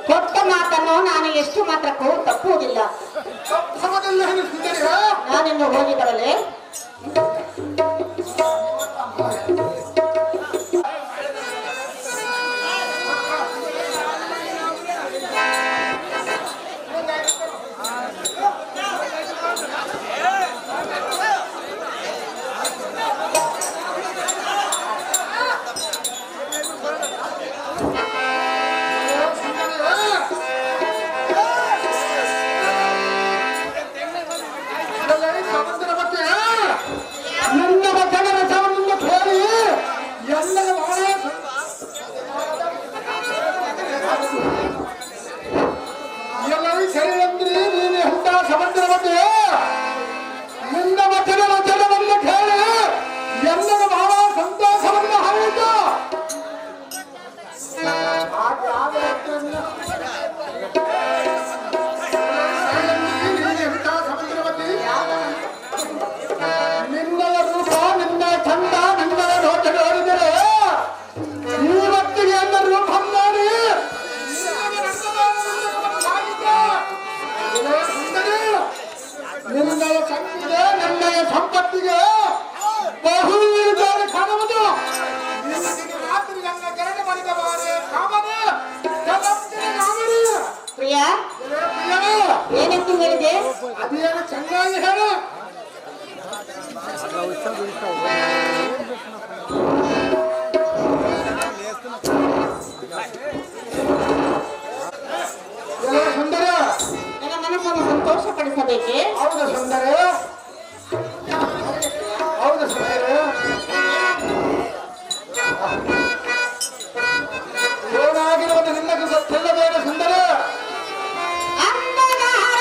ಕೊಟ್ಟ ಮಾತನ್ನು ನಾನು ಎಷ್ಟು ಮಾತ್ರಕ್ಕೂ ತಪ್ಪುವುದಿಲ್ಲ. ನಾನಿನ್ನು ಹೋಗಿ ಬರಲೇ. ನನ್ನ ವಚನ ರಸವನ್ನು ಕೇಳಿ ಎಲ್ಲರ ಎಲ್ಲರೂ ಸರಿ ಅಂದ್ರಿ ನೀನು ಎಂತ ಸಮುದ್ರ ಬಗ್ಗೆ ನಿನ್ನ ವಚನ ರಚನವನ್ನು ಕೇಳಿ ಎಲ್ಲರ ಬಹಳ ಸಂತೋಷವನ್ನು ಹಾಯಿತು. ಎಂತ ಸಮುದ್ರ ಬಗ್ಗೆ ನಿನ್ನಯ ರೂಪ ನಿನ್ನ ಚಂದ ನಿನ್ನಯ ನೋಟ ನೋಡಿದರೆ ಇವತ್ತಿಗೆ ಎಲ್ಲ ರೂಪ ನೋಡಿ ನಿನ್ನಯ ಚಂದಿಗೆ ನಿನ್ನಯ ಸಂಪತ್ತಿಗೆ ಬಹು ಕಾಣುವುದು ರಾತ್ರಿ ನನ್ನ ಕೆರಟ ಮಾಡಿದ ಕಾಮನೆ ಪ್ರಿಯ ಏನೆಂದು ಹೇಳಿದೆ? ಅದೇನು ಚೆನ್ನಾಗಿ ಹೇಳು. ಸುಂದರ ನನ್ನ ಮನಸ್ಸನ್ನು ಸಂತೋಷಪಡಿಸಬೇಕೆ? ಹೌದು ಸುಂದರ ಹೌದು ಸುಂದರ ಏನಾಗಿರುವುದು ನಿನ್ನಕ್ಕೆ ಗೊತ್ತಿಲ್ಲದೇನು ಸುಂದರ ಅಂದಗಾರ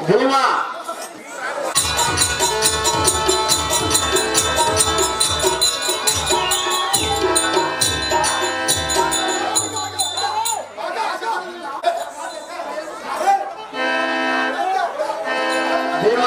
ಭೀಮ ಭೀಮ